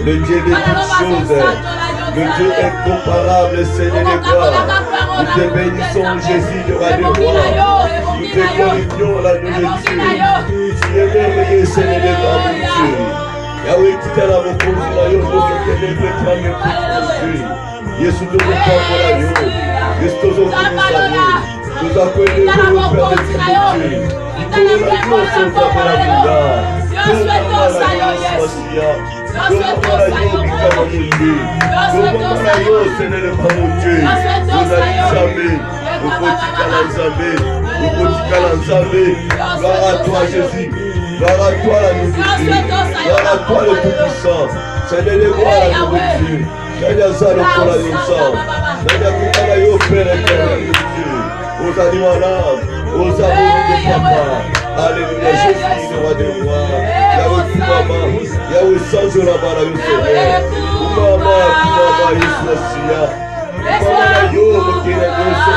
Le Dieu de toutes choses, le Dieu incomparable, Seigneur de gloire. Nous te bénissons, Jésus, de roi de roi. Nous te glorifions, l'agneau de Dieu. Tu es merveilleux, Seigneur de gloire, mon Dieu. Yahweh, tu t'es là, mon conjoint, yo, nous te célébrons, mon Dieu. Yesu, nous te parlons, yo. Yesu, nous te saluons. Nous accueillons le Père de Dieu. Nous te remercions, gloire à toi Jésus, gloire à toi l'agneau de Dieu, gloire à toi le Tout-Puissant, Seigneur le roi l'agneau de Dieu, Seigneur ça le pour la naissance, Seigneur pour la yo Père éternel de Dieu, aux animaux l'âme, aux amours de papa, alléluia Jésus le roi des rois, Yahweh Kumama, Yahweh sans la barre au Seigneur, Kumama Yesu Asiya, Kumama yo Mokina Yesu.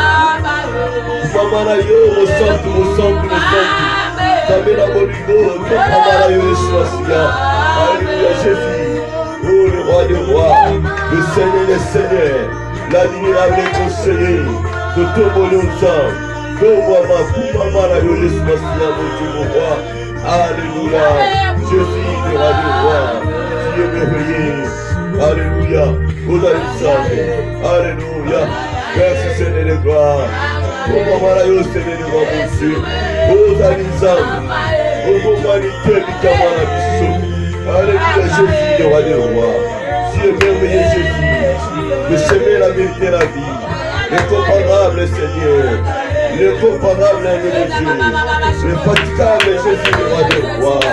Mamana yo, mo santo, Tamena Boligo, Mamana yo, Yesu. Alléluia, Jésus. Oh, le roi des rois, le Seigneur des seigneurs, l'admirable conseiller, de tout mon sang. Mamana yo, Yesu, mon Dieu, mon roi. Alléluia, Jésus, le roi des rois. Tu es merveilleux. Alléluia, vous allez savoir. Alléluia, merci Seigneur de gloire. Oh, Mamana yo, Seigneur de gloire, mon Dieu. Oh, Zalizam. Oh, humanité, Bikamana Bissou. Alléluia, Jésus, le roi des rois. Tu es merveilleux, Jésus. Le chemin, la vérité, la vie. L'incomparable, Seigneur. L'incomparable, l'agneau de Dieu. L'infatigable, Jésus, le roi des rois.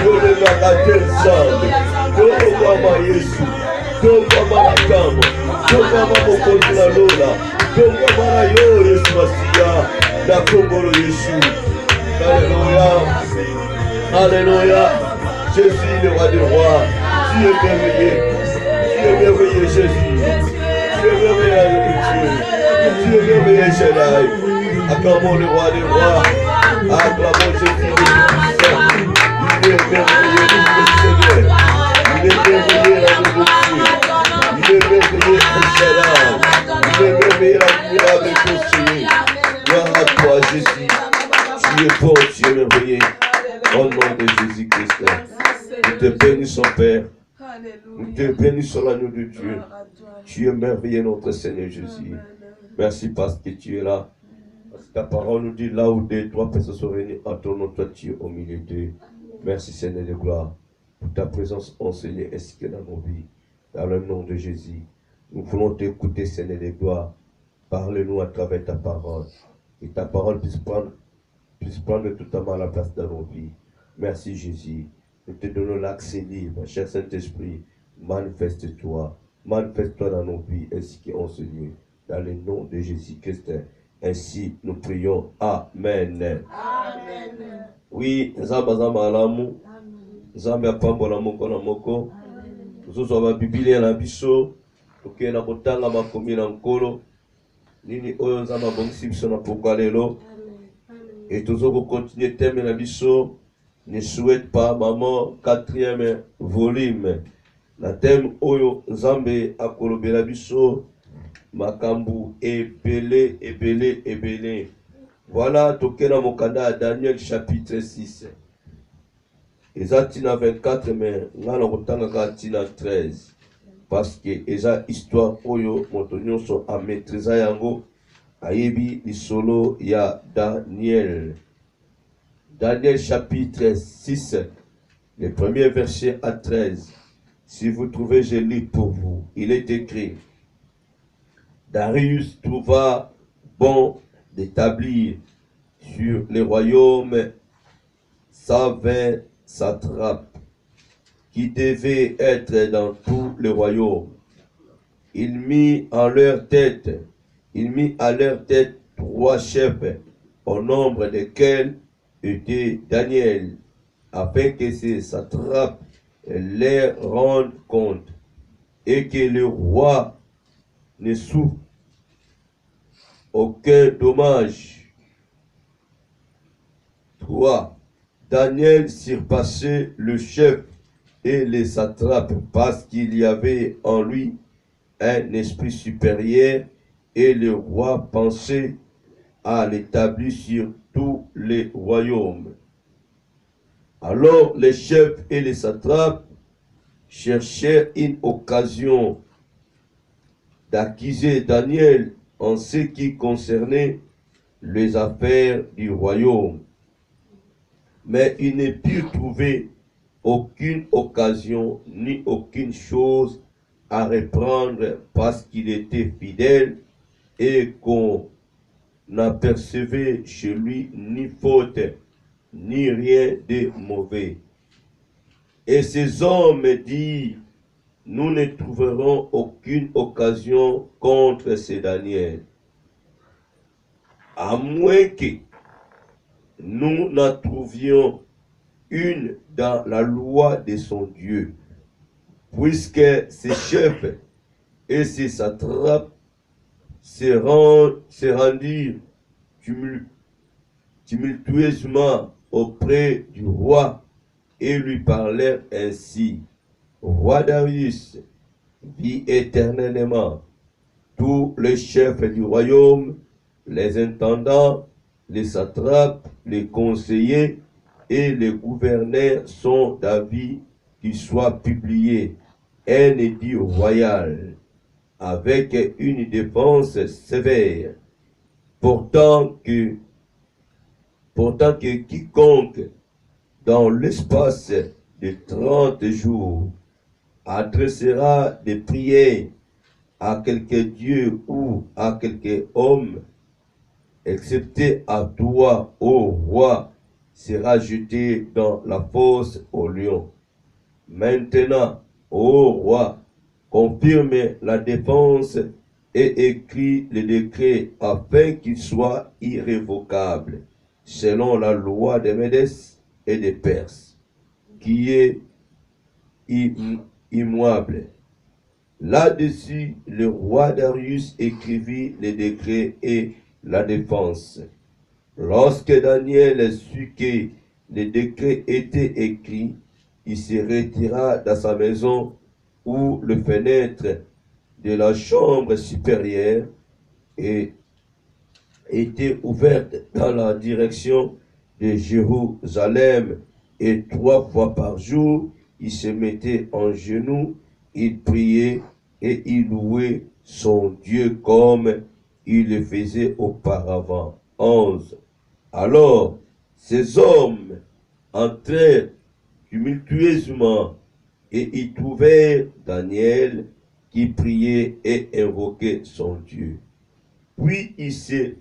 Oh, le magasin ensemble. Oh, Mama Yesu. Oh, Mama Nakamo. Oh, Mama Mokozi na Lola. Oh, Mama yo, Yesu Masiya. Na Kombolo Yesu. Alléluia. Alléluia. Jésus, le roi des rois. Tu es merveilleux. Tu es merveilleux, Jésus. Tu es merveilleux, Dieu. Tu es merveilleux, Shaddai. Acclamons le roi des rois. Acclamons Jésus, le Tout-Puissant. Il est merveilleux, le Seigneur. Il est merveilleux, l'agneau de Dieu. Il est merveilleux, le Shaddai. Il est merveilleux, l'admirable conseiller. Gloire à toi, Jésus. Tu es bon, tu es merveilleux. Au nom de Jésus-Christ. Nous te bénissons, Père. Nous te bénissons, l'agneau de Dieu. Tu es merveilleux, notre Seigneur Jésus. Merci parce que tu es là. Parce que ta parole nous dit là où deux, trois personnes sont réunies en ton nom, toi tu es au milieu d'eux. Merci, Seigneur de gloire, pour ta présence enseignée ainsi que dans nos vies. Dans le nom de Jésus, nous voulons t'écouter, Seigneur de gloire. Parle-nous à travers ta parole. Et ta parole puisse prendre totalement la place dans nos vies. Merci, Jésus. Nous te donnons l'accès libre. Cher Saint-Esprit, manifeste-toi. Manifeste-toi dans nos vies ainsi qu'enseigné. Dans le nom de Jésus-Christ. Ainsi, nous prions. Amen. Amen. Oui, Zamba Zamba Alamu. Zamba Pambola Moko na Moko. Zozo wa Biblia na biso. Tuke na kotanga makomi na nkolo. Nini oyo Zamba bongisi biso na pokwa lelo. Et toujours continuer thème na biso. Ne souhaite pas maman 4e volume. Na thème oyo Nzambe akolobela biso. Makambu ebele. Voilà, tokena mokanda à Daniel chapitre 6. Eza tina 24, mais ngana kotanga tina 13. Parce que eza histoire oyo moto nyonso a maîtriser yango ayebi lisolo ya Daniel. Daniel chapitre 6, le premier verset à 13. Si vous trouvez, je lis pour vous. Il est écrit: Darius trouva bon d'établir sur les royaumes 120 satrapes qui devaient être dans tous les royaumes. Il mit à leur tête 3 chefs, au nombre desquels était Daniel, afin que ces satrapes leur rendent compte et que le roi ne souffre aucun dommage 3. Daniel surpassait le chef et les satrapes parce qu'il y avait en lui un esprit supérieur et le roi pensait à l'établir sur tous les royaumes. Alors les chefs et les satrapes cherchèrent une occasion d'accuser Daniel en ce qui concernait les affaires du royaume. Mais ils ne purent trouver aucune occasion ni aucune chose à reprendre parce qu'il était fidèle et qu'on n'apercevait chez lui ni faute ni rien de mauvais. Et ces hommes dirent, nous ne trouverons aucune occasion contre ce Daniel, à moins que nous n'en trouvions une dans la loi de son Dieu, puisque ses chefs et ses satrapes se rendirent tumultueusement auprès du roi et lui parlèrent ainsi. Roi Darius, vis éternellement. Tous les chefs du royaume, les intendants, les satrapes, les conseillers et les gouverneurs sont d'avis qu'il soit publié un édit royal avec une défense sévère, pourtant que quiconque dans l'espace de 30 jours adressera des prières à quelque Dieu ou à quelque homme, excepté à toi, ô roi, sera jeté dans la fosse au lion. Maintenant, ô roi, confirme la défense et écrit le décret afin qu'il soit irrévocable, selon la loi des Médès et des Perses, qui est immuable. Là-dessus, le roi Darius écrivit les décrets et la défense. Lorsque Daniel sut que les décrets étaient écrits, il se retira dans sa maison où les fenêtres de la chambre supérieure étaient ouvertes dans la direction de Jérusalem, et 3 fois par jour, il se mettait en genoux, il priait et il louait son Dieu comme il le faisait auparavant. 11. Alors, ces hommes entrèrent tumultueusement et y trouvèrent Daniel qui priait et invoquait son Dieu. Puis ils se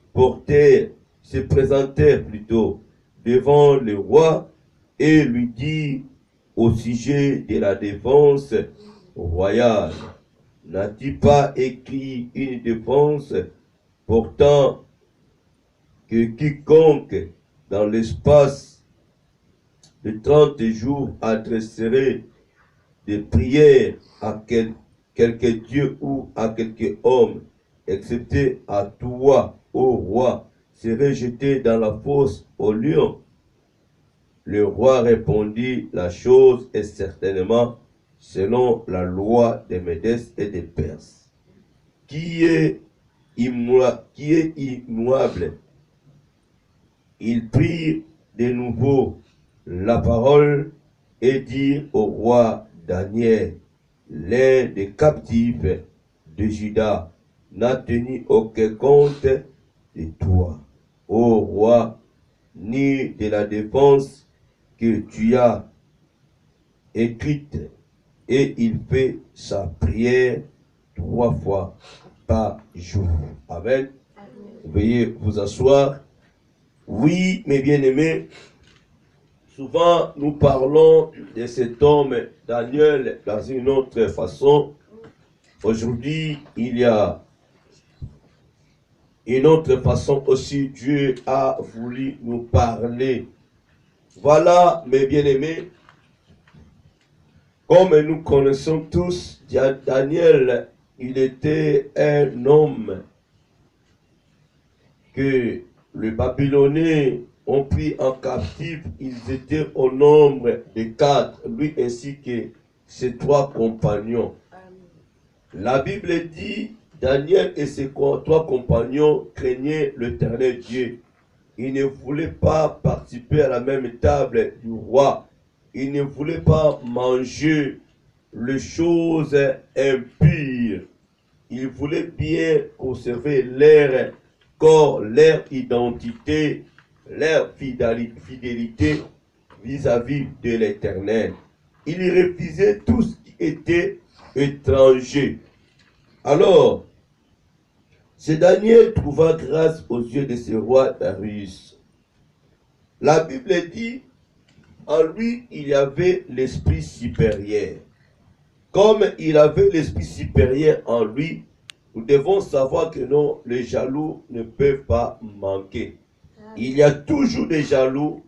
présentèrent plutôt devant le roi et lui dirent au sujet de la défense royale. N'a-t-il pas écrit une défense portant que quiconque dans l'espace de 30 jours adresserait des prières à quelque Dieu ou à quelque homme, excepté à toi, ô roi, serait jeté dans la fosse au lion? Le roi répondit, la chose est certainement selon la loi des Médès et des Perses, qui est immuable. Il prit de nouveau la parole et dit au roi Daniel, l'un des captifs de Juda, n'a tenu aucun compte de toi, ô roi, ni de la défense que tu as écrite, et il fait sa prière 3 fois par jour. Amen. Veuillez vous asseoir. Oui, mes bien-aimés, souvent nous parlons de cet homme Daniel dans une autre façon. Aujourd'hui, il y a une autre façon aussi. Dieu a voulu nous parler. Voilà, mes bien-aimés, comme nous connaissons tous, Daniel, il était un homme que les Babyloniens ont pris en captif, ils étaient au nombre de 4, lui ainsi que ses 3 compagnons. La Bible dit, Daniel et ses 3 compagnons craignaient l'Éternel Dieu. Ils ne voulaient pas participer à la même table du roi. Ils ne voulaient pas manger les choses impures. Ils voulaient bien conserver leur corps, leur identité, leur fidélité vis-à-vis de l'Éternel. Ils refusaient tout ce qui était étranger. Alors, ce Daniel trouva grâce aux yeux de ce roi Darius. La Bible dit, en lui, il y avait l'esprit supérieur. Comme il avait l'esprit supérieur en lui, nous devons savoir que non, les jaloux ne peuvent pas manquer. Il y a toujours des jaloux,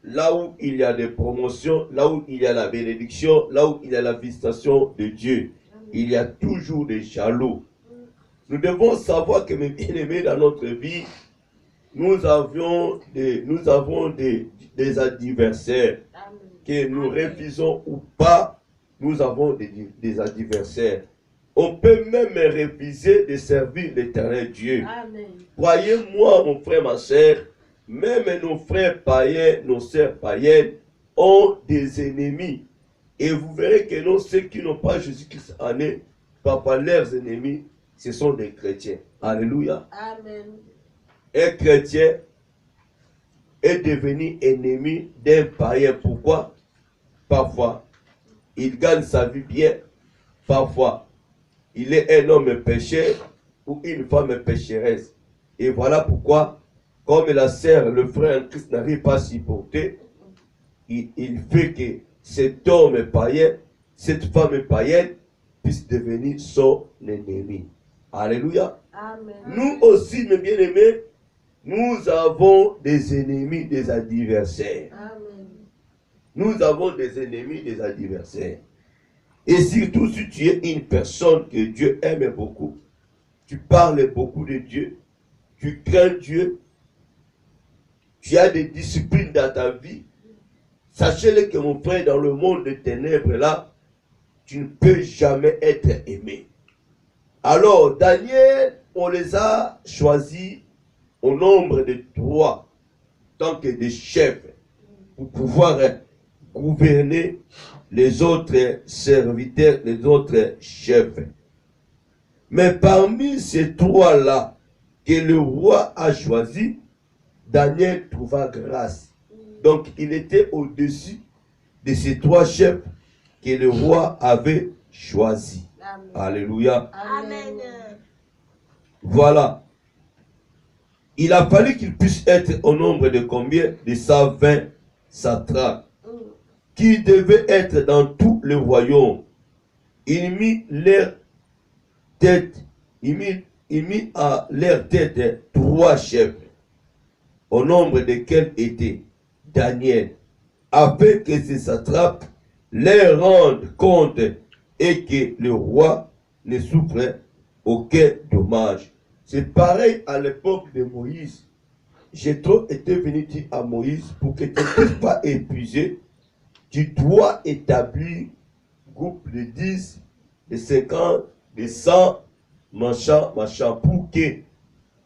là où il y a des promotions, là où il y a la bénédiction, là où il y a la visitation de Dieu. Il y a toujours des jaloux. Nous devons savoir que, mes bien-aimés, dans notre vie, nous avons des adversaires. Que nous refusons ou pas, nous avons des adversaires. On peut même refuser de servir l'Éternel Dieu. Croyez-moi, mon frère, ma soeur, même nos frères païens, nos sœurs païennes ont des ennemis. Et vous verrez que non, ceux qui n'ont pas Jésus-Christ en eux, par leurs ennemis, ce sont des chrétiens. Alléluia. Amen. Un chrétien est devenu ennemi d'un païen. Pourquoi? Parfois, il gagne sa vie bien. Parfois, il est un homme pécheur ou une femme pécheresse. Et voilà pourquoi, comme la sœur, le frère en Christ n'arrive pas à supporter, il fait que cet homme païen, cette femme païenne, puisse devenir son ennemi. Alléluia. Amen. Nous aussi, mes bien-aimés, nous avons des ennemis, des adversaires. Amen. Nous avons des ennemis, des adversaires. Et surtout si tu es une personne que Dieu aime beaucoup, tu parles beaucoup de Dieu, tu crains Dieu, tu as des disciplines dans ta vie, sachez-le que mon frère, dans le monde des ténèbres là, tu ne peux jamais être aimé. Alors, Daniel, on les a choisis au nombre de 3, tant que des chefs, pour pouvoir gouverner les autres serviteurs, les autres chefs. Mais parmi ces 3-là que le roi a choisi, Daniel trouva grâce. Donc, il était au-dessus de ces 3 chefs que le roi avait choisis. Amen. Alléluia. Amen. Voilà. Il a fallu qu'il puisse être au nombre de combien? De 120 satrapes qui devaient être dans tout le royaume. Il mit leur tête, il mit à leur tête 3 chefs, au nombre desquels était Daniel, afin que ces satrapes leur rendent compte et que le roi ne souffre aucun dommage. C'est pareil à l'époque de Moïse. Jéthro était venu dire à Moïse, pour que tu ne puisses pas épuiser, tu dois établir un groupe de 10, de 50, de 100, machin, pour que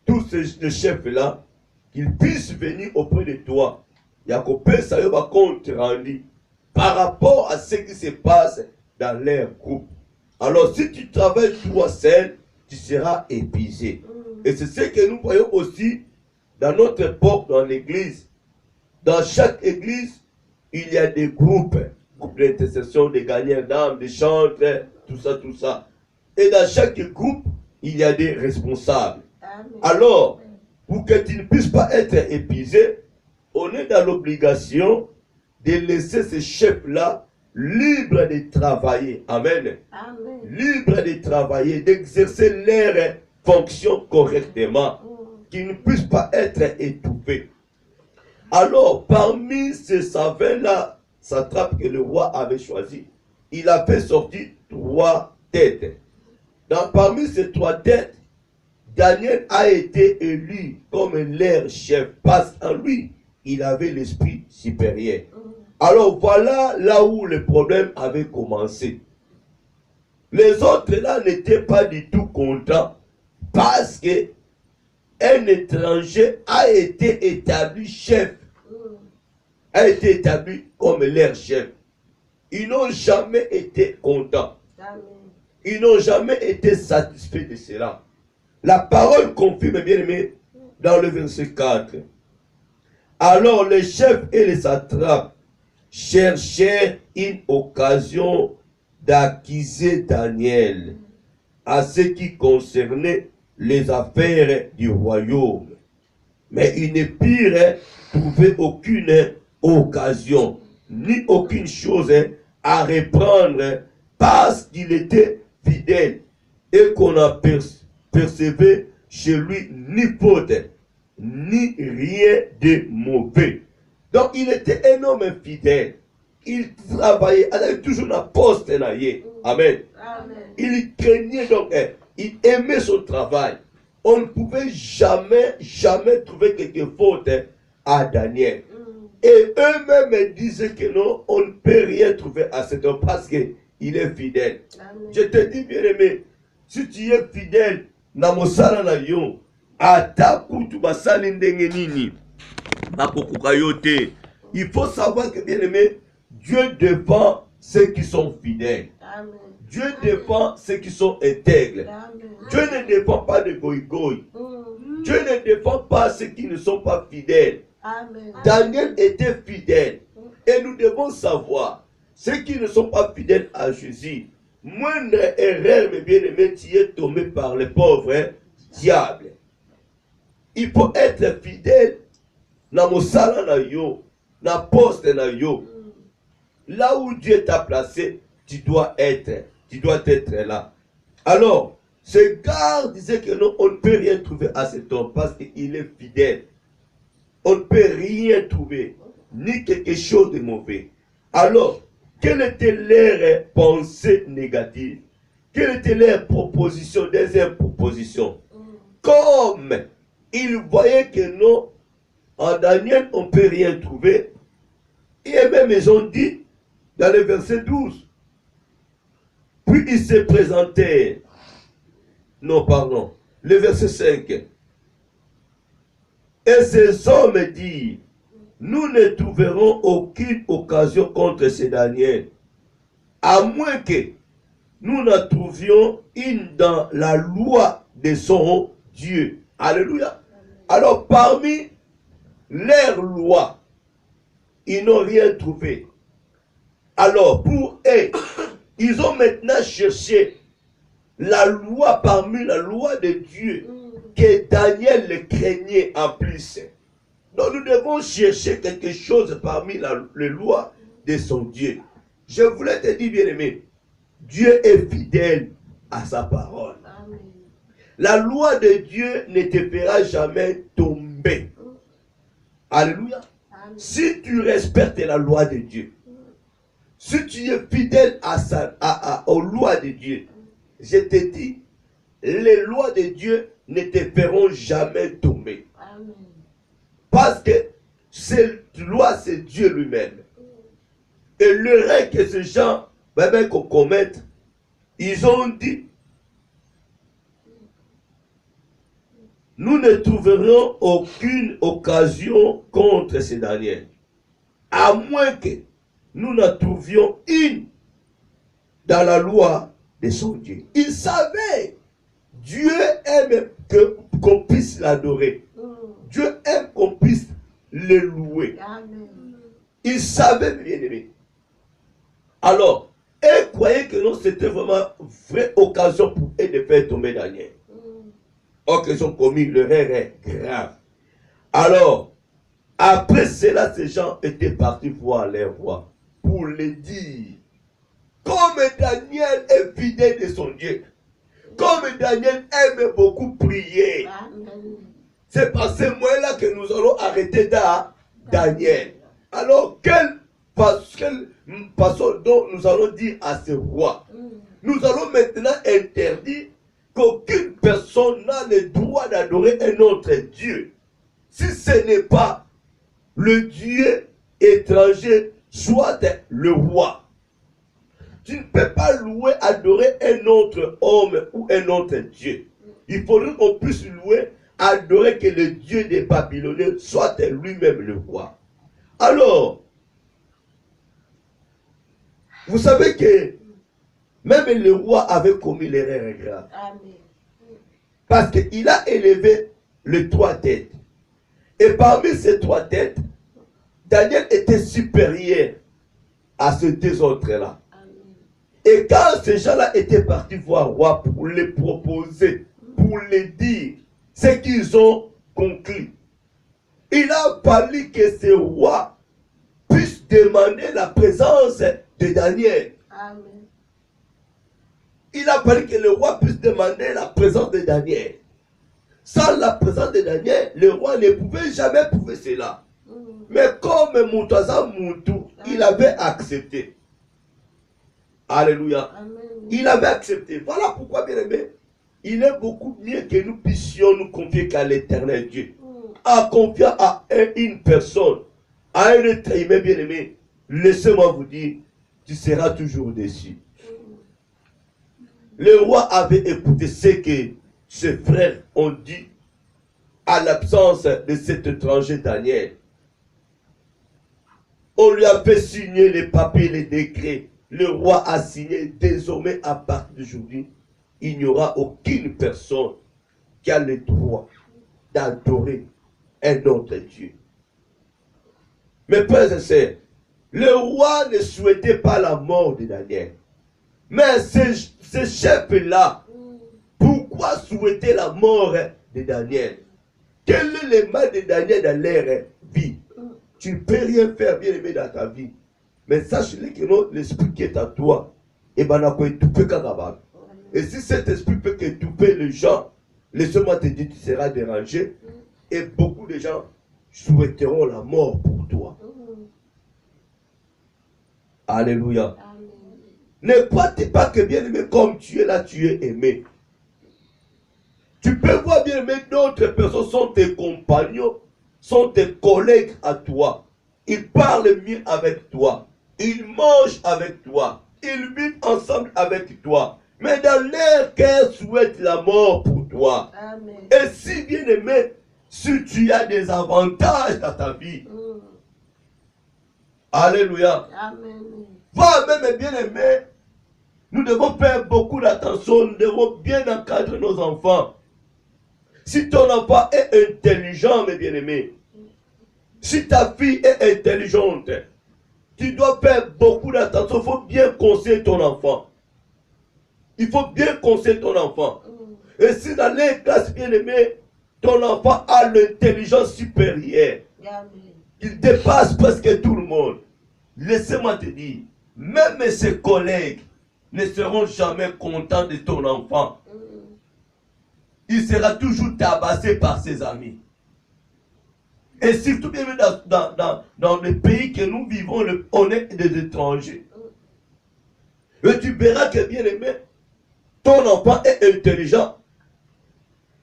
tous ces chefs-là, qu'ils puissent venir auprès de toi. Il y a qu'on peut savoir compte rendu par rapport à ce qui se passe dans leur groupe. Alors, si tu travailles toi seul, tu seras épuisé. Et c'est ce que nous voyons aussi dans notre époque, dans l'église. Dans chaque église, il y a des groupes d'intercession, des gagnants d'âmes, des chantres, tout ça, tout ça. Et dans chaque groupe, il y a des responsables. Amen. Alors, pour que tu ne puisses pas être épuisé, on est dans l'obligation de laisser ces chefs-là libres de travailler. Amen. Amen. Libres de travailler, d'exercer leurs fonctions correctement, qu'ils ne puissent pas être étouffés. Alors, parmi ces savants-là, satrapes que le roi avait choisi, il a fait sortir 3 têtes. Parmi ces 3 têtes, Daniel a été élu comme leur chef, parce qu'en lui, il avait l'esprit supérieur. Alors voilà là où le problème avait commencé. Les autres là n'étaient pas du tout contents parce que un étranger a été établi chef, a été établi comme leur chef. Ils n'ont jamais été contents. Ils n'ont jamais été satisfaits de cela. La parole confirme, bien aimé, dans le verset 4. Alors les chefs et les satrapes cherchèrent une occasion d'accuser Daniel à ce qui concernait les affaires du royaume. Mais ils ne purent trouver aucune occasion, ni aucune chose à reprendre parce qu'il était fidèle et qu'on a percevé chez lui ni faute, ni rien de mauvais. Donc il était un homme fidèle. Il travaillait, il avait toujours un poste. Amen. Amen. Il craignait donc, il aimait son travail. On ne pouvait jamais trouver quelque faute à Daniel. Et eux-mêmes disaient que non, on ne peut rien trouver à cet homme parce qu'il est fidèle. Amen. Je te dis, bien aimé, si tu es fidèle, namosala na yo, atakutu basali ndenge nini, bakokukayote. Il faut savoir que, bien aimé, Dieu défend ceux qui sont fidèles. Amen. Dieu défend ceux qui sont intègres. Amen. Dieu ne défend pas de goï-goï. Dieu ne défend pas ceux qui ne sont pas fidèles. Amen. Daniel était fidèle. Et nous devons savoir, ceux qui ne sont pas fidèles à Jésus, moindre erreur, mes bien-aimés, tu es tombé par les pauvres diables. Il faut être fidèle dans mosala na yo, na poste na yo. Là où Dieu t'a placé, tu dois être là. Alors, ce gars disait que non, on ne peut rien trouver à cet homme parce qu'il est fidèle. On ne peut rien trouver, ni quelque chose de mauvais. Alors, quelle était leur pensée négative? Quelle était leur proposition, deuxième proposition? Comme ils voyaient que non, en Daniel, on ne peut rien trouver, et même ils ont dit, dans le verset 12, puis ils se présentèrent, non pardon, le verset 5, et ces hommes disent, nous ne trouverons aucune occasion contre ce Daniel, à moins que nous n'en trouvions une dans la loi de son Dieu. Alléluia. Alors parmi leurs lois, ils n'ont rien trouvé. Alors pour eux, ils ont maintenant cherché la loi parmi la loi de Dieu, que Daniel le craignait en plus. Donc nous devons chercher quelque chose parmi les lois de son Dieu. Je voulais te dire, bien-aimé, Dieu est fidèle à sa parole. Amen. La loi de Dieu ne te fera jamais tomber. Alléluia. Amen. Si tu respectes la loi de Dieu, si tu es fidèle aux lois de Dieu, je te dis, les lois de Dieu ne te feront jamais tomber. Amen. Parce que cette loi, c'est Dieu lui-même. Et l'erreur que ces gens commettent, ils ont dit, nous ne trouverons aucune occasion contre ces Daniel, à moins que nous n'en trouvions une dans la loi de son Dieu. Ils savaient, Dieu aime qu'on puisse l'adorer. Dieu aime qu'on puisse le louer. Amen. Ils savaient, bien aimé. Alors, ils croyaient que non, c'était vraiment une vraie occasion pour eux de faire tomber Daniel. Or qu'ils ont commis l'erreur grave. Alors, après cela, ces gens étaient partis voir leur roi pour le dire. Comme Daniel est fidèle de son Dieu, comme Daniel aime beaucoup prier, c'est par ce moyen-là que nous allons arrêter Daniel. Alors, quelle façon dont nous allons dire à ce roi? Nous allons maintenant interdire qu'aucune personne n'a le droit d'adorer un autre Dieu, si ce n'est pas le Dieu étranger soit le roi. Tu ne peux pas louer, adorer un autre homme ou un autre Dieu. Il faudrait qu'on puisse louer, adorer que le Dieu des Babyloniens soit lui-même le roi. Alors, vous savez que même le roi avait commis l'erreur grave. Parce qu'il a élevé les 3 têtes. Et parmi ces 3 têtes, Daniel était supérieur à ces 2 autres-là. Et quand ces gens-là étaient partis voir le roi pour les proposer, pour les dire ce qu'ils ont conclu, il a fallu que ce roi puisse demander la présence de Daniel. Amen. Il a fallu que le roi puisse demander la présence de Daniel. Sans la présence de Daniel, le roi ne pouvait jamais prouver cela. Mais comme Moutaza Moutou, il avait accepté. Alléluia. Amen. Il avait accepté. Voilà pourquoi, bien aimé, il est beaucoup mieux que nous puissions nous confier qu'à l'éternel Dieu. En confiant à une personne, à un être humain, bien aimé, laissez-moi vous dire, tu seras toujours déçu. Le roi avait écouté ce que ses frères ont dit à l'absence de cet étranger Daniel. On lui a fait signer les papiers, les décrets. Le roi a signé. Désormais, à partir d'aujourd'hui, il n'y aura aucune personne qui a le droit d'adorer un autre Dieu. Mes frères et sœurs, le roi ne souhaitait pas la mort de Daniel. Mais ces chefs-là, pourquoi souhaiter la mort de Daniel? Quel est le mal de Daniel dans leur vie? Tu ne peux rien faire, bien aimé, dans ta vie. Mais sache-le que l'esprit qui est à toi, et si cet esprit peut étouffer les gens, laisse-moi te dire, tu seras dérangé. Et beaucoup de gens souhaiteront la mort pour toi. Alléluia. Amen. Ne crois-tu pas que, bien aimé, comme tu es là, tu es aimé. Tu peux voir, bien aimé, d'autres personnes sont tes compagnons, sont tes collègues à toi. Ils parlent mieux avec toi. Ils mangent avec toi. Ils vivent ensemble avec toi. Mais dans leur cœur souhaitent la mort pour toi. Amen. Et si, bien aimé, si tu as des avantages dans ta vie. Alléluia. Amen. Voilà, même bien aimé, nous devons faire beaucoup d'attention. Nous devons bien encadrer nos enfants. Si ton enfant est intelligent, mes bien-aimés, si ta fille est intelligente, tu dois faire beaucoup d'attention. Il faut bien conseiller ton enfant. Il faut bien conseiller ton enfant. Et si dans les classes, bien-aimés, ton enfant a l'intelligence supérieure, il dépasse presque tout le monde. Laissez-moi te dire, même ses collègues ne seront jamais contents de ton enfant. Il sera toujours tabassé par ses amis. Et surtout bien dans le pays que nous vivons, on est des étrangers. Et tu verras que, bien aimé, ton enfant est intelligent.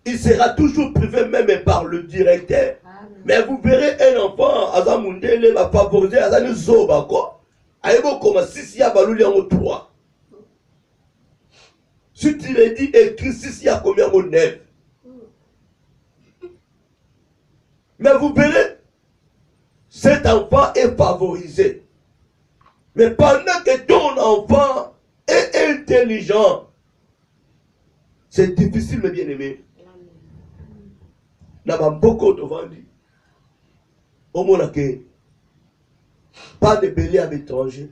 Il sera toujours privé même par le directeur. Amen. Mais vous verrez un enfant, Azamundele va favoriser Azani Zoba quoi. Aïbo comme si y a Balouli en 3. Si tu l'as dit, écrit si y a combien en 9. Mais vous verrez, cet enfant est favorisé. Mais pendant que ton enfant est intelligent, c'est difficile, mes bien-aimés. N'a pas beaucoup de vendus. Au moins que pas de belé à l'étranger,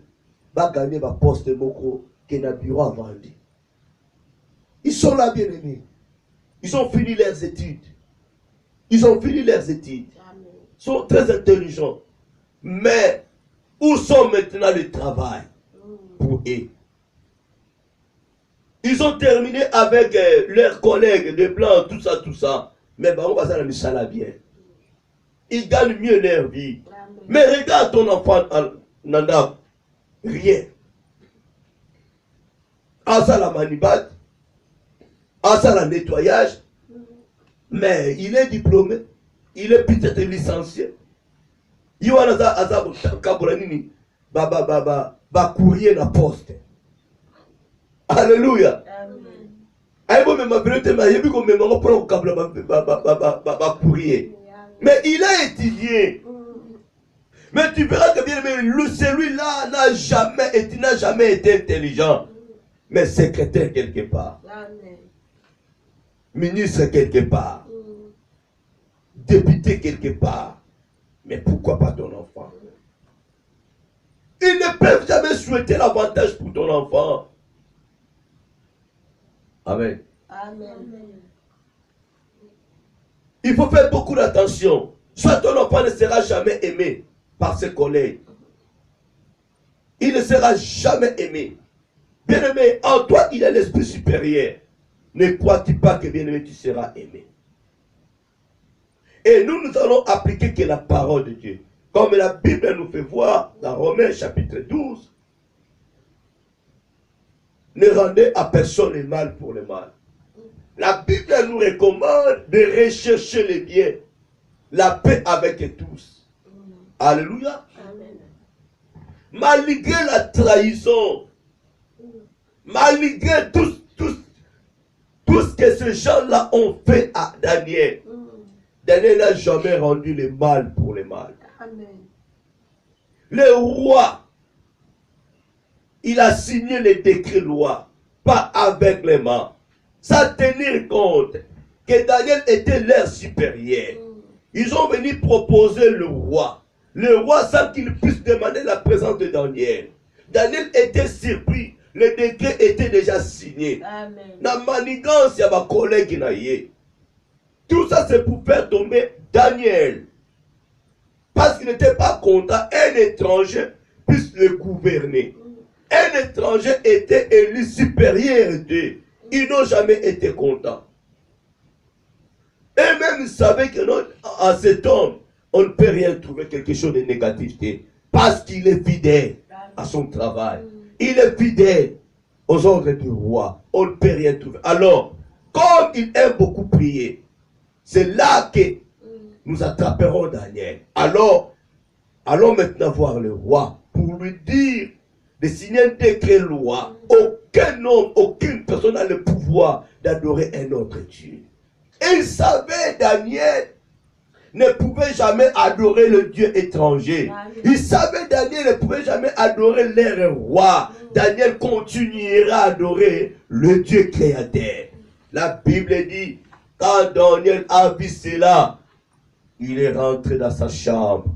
va gagner ma poste de moko qui n'a bureau à vendre. Ils sont là, bien-aimés. Ils ont fini leurs études. Ils ont fini leurs études. Ils sont très intelligents. Mais où sont maintenant les travail pour eux? Ils ont terminé avec leurs collègues de blancs, tout ça, tout ça. Mais on va faire la bien. Ils gagnent mieux leur vie. Mais regarde ton enfant, Nanda, rien. À ça la manibate, à ça la nettoyage. Mais il est diplômé, il est peut-être licencié. Iwana za kabula nini? Courrier na poste. Alléluia. Aïe, mais ma vérité, mais il y a courrier. Mais il a étudié. Mais tu verras que bien aimé, celui-là n'a jamais été intelligent. Mais secrétaire quelque part. Ministre quelque part. Député quelque part. Mais pourquoi pas ton enfant? Ils ne peuvent jamais souhaiter l'avantage pour ton enfant. Amen. Amen. Il faut faire beaucoup d'attention. Soit ton enfant ne sera jamais aimé par ses collègues. Il ne sera jamais aimé. Bien-aimé, en toi, il a l'esprit supérieur. Ne crois-tu pas que, bien-aimé, tu seras aimé? Et nous allons appliquer que la parole de Dieu. Comme la Bible nous fait voir dans Romains chapitre 12. Ne rendez à personne le mal pour le mal. La Bible nous recommande de rechercher le bien. La paix avec tous. Alléluia. Amen. Malgré la trahison, malgré tout ce que ces gens-là ont fait à Daniel, Daniel n'a jamais rendu le mal pour le mal. Amen. Le roi, il a signé les décrets loi, pas avec les mains, sans tenir compte que Daniel était leur supérieur. Ils ont venu proposer le roi. Le roi, sans qu'il puisse demander la présence de Daniel. Daniel était surpris. Le décret était déjà signé. La manigance, il y a ma collègue qui. Tout ça, c'est pour faire tomber Daniel. Parce qu'il n'était pas content. Un étranger puisse le gouverner. Un étranger était élu supérieur d'eux. Ils n'ont jamais été contents. Et même ils savaient que non, à cet homme, on ne peut rien trouver quelque chose de négatif. Parce qu'il est fidèle à son travail. Il est fidèle aux ordres du roi. On ne peut rien trouver. Alors, comme il aime beaucoup prier, c'est là que nous attraperons Daniel. Alors, allons maintenant voir le roi pour lui dire de signer un décret loi. Aucun homme, aucune personne n'a le pouvoir d'adorer un autre Dieu. Et il savait, Daniel ne pouvait jamais adorer le Dieu étranger. Il savait, Daniel ne pouvait jamais adorer leur roi. Daniel continuera à adorer le Dieu créateur. La Bible dit, quand Daniel a vu cela, il est rentré dans sa chambre.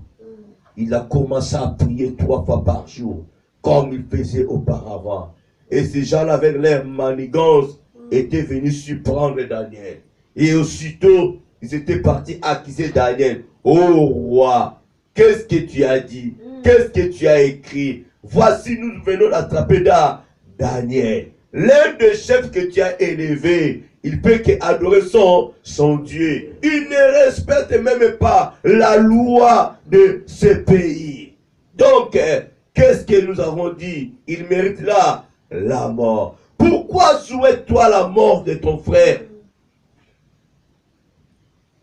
Il a commencé à prier 3 fois par jour, comme il faisait auparavant. Et ces gens-là, avec leur manigance, étaient venus surprendre Daniel. Et aussitôt, ils étaient partis accuser Daniel. Oh roi, qu'est-ce que tu as dit? Qu'est-ce que tu as écrit? Voici, nous venons d'attraper Daniel. L'un des chefs que tu as élevé, il peut qu'adorer son Dieu. Il ne respecte même pas la loi de ce pays. Donc, qu'est-ce que nous avons dit? Il mérite là la mort. Pourquoi souhaites-toi la mort de ton frère?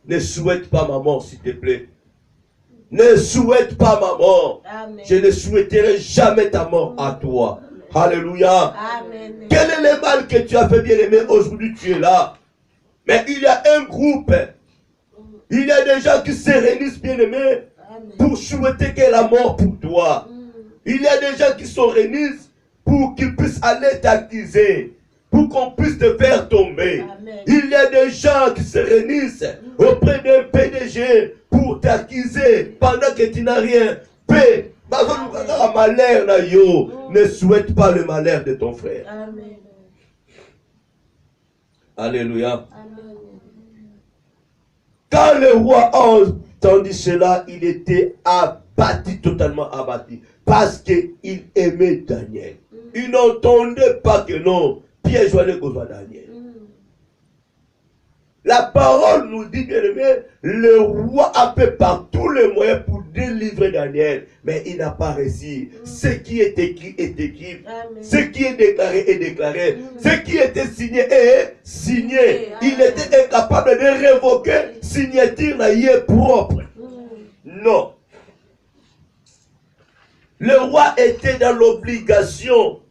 Ne souhaite pas ma mort, s'il te plaît. Ne souhaite pas ma mort. Amen. Je ne souhaiterai jamais ta mort à toi. Alléluia. Amen. Quel est le mal que tu as fait, bien-aimé? Aujourd'hui, tu es là. Mais il y a un groupe. Il y a des gens qui se réunissent, bien-aimé, pour souhaiter que la mort pour toi. Il y a des gens qui se réunissent pour qu'ils puissent aller t'accuser, pour qu'on puisse te faire tomber. Amen. Il y a des gens qui se réunissent auprès d'un PDG pour t'accuser pendant que tu n'as rien fait. Ne souhaite pas le malheur de ton frère. Amen. Alléluia. Amen. Quand le roi a entendu cela, il était abattu, totalement abattu, parce qu'il aimait Daniel. Il n'entendait pas que non, Pierre Joannet Gozwa Daniel. La parole nous dit, bien aimé, le roi a fait par tous les moyens pour délivrer Daniel, mais il n'a pas réussi. Ce qui est écrit est écrit. Amen. Ce qui est déclaré est déclaré. Ce qui était signé est signé. Il était incapable de révoquer signature naïe propre. Non. Le roi était dans l'obligation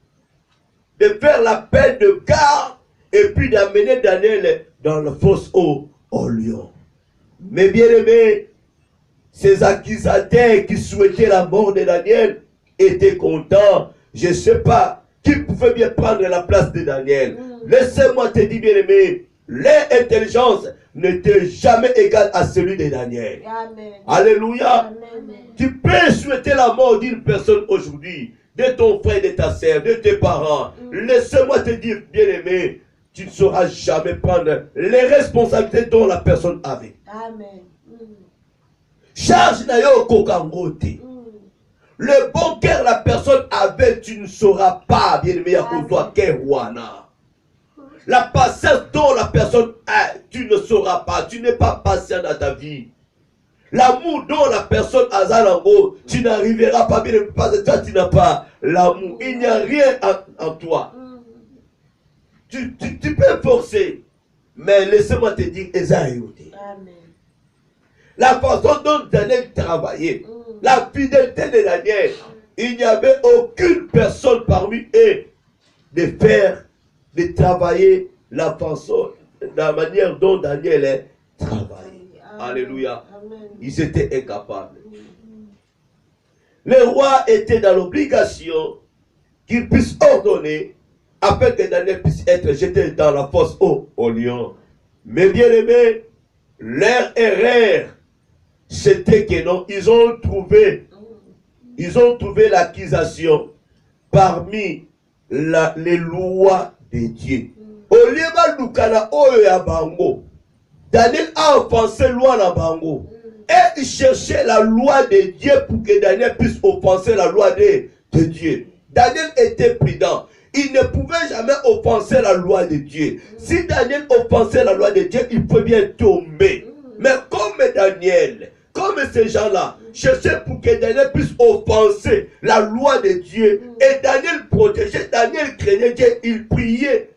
de faire la peine de garde et puis d'amener Daniel dans le fosse au lion. Mais bien aimé, ces accusateurs qui souhaitaient la mort de Daniel étaient contents. Je ne sais pas qui pouvait bien prendre la place de Daniel. Laissez-moi te dire, bien aimé, l'intelligence n'était jamais égale à celui de Daniel. Amen. Alléluia. Amen. Tu peux souhaiter la mort d'une personne aujourd'hui, de ton frère, de ta sœur, de tes parents. Laisse-moi te dire, bien aimé, tu ne sauras jamais prendre les responsabilités dont la personne avait. Amen. Charge na yo kokangote. Le bon cœur la personne avait, tu ne sauras pas, bien aimé, à toi, Kerouana. La patience dont la personne a, tu ne sauras pas. Tu n'es pas patient dans ta vie. L'amour dont la personne a Zalango, tu n'arriveras pas, bien aimé, parce que toi, tu n'as pas l'amour. Il n'y a rien en toi. Tu peux forcer, mais laissez-moi te dire, Esaïoté. Amen. La façon dont Daniel travaillait, la fidélité de Daniel, il n'y avait aucune personne parmi eux de travailler la façon, la manière dont Daniel travaillait. Alléluia. Amen. Ils étaient incapables. Le roi était dans l'obligation qu'il puisse ordonner afin que Daniel puisse être jeté dans la fosse au lion. Mais bien aimé, leur erreur, c'était que non, ils ont trouvé l'accusation parmi les lois de Dieu. Au lieu de Lukana Oyo ya Bango, Daniel a offensé la loi na Bango. Et il cherchait la loi de Dieu pour que Daniel puisse offenser la loi de Dieu. Daniel était prudent. Il ne pouvait jamais offenser la loi de Dieu. Si Daniel offensait la loi de Dieu, il pouvait bien tomber. Mais comme Daniel, comme ces gens-là, cherchaient pour que Daniel puisse offenser la loi de Dieu, et Daniel protégeait, Daniel craignait Dieu, il priait.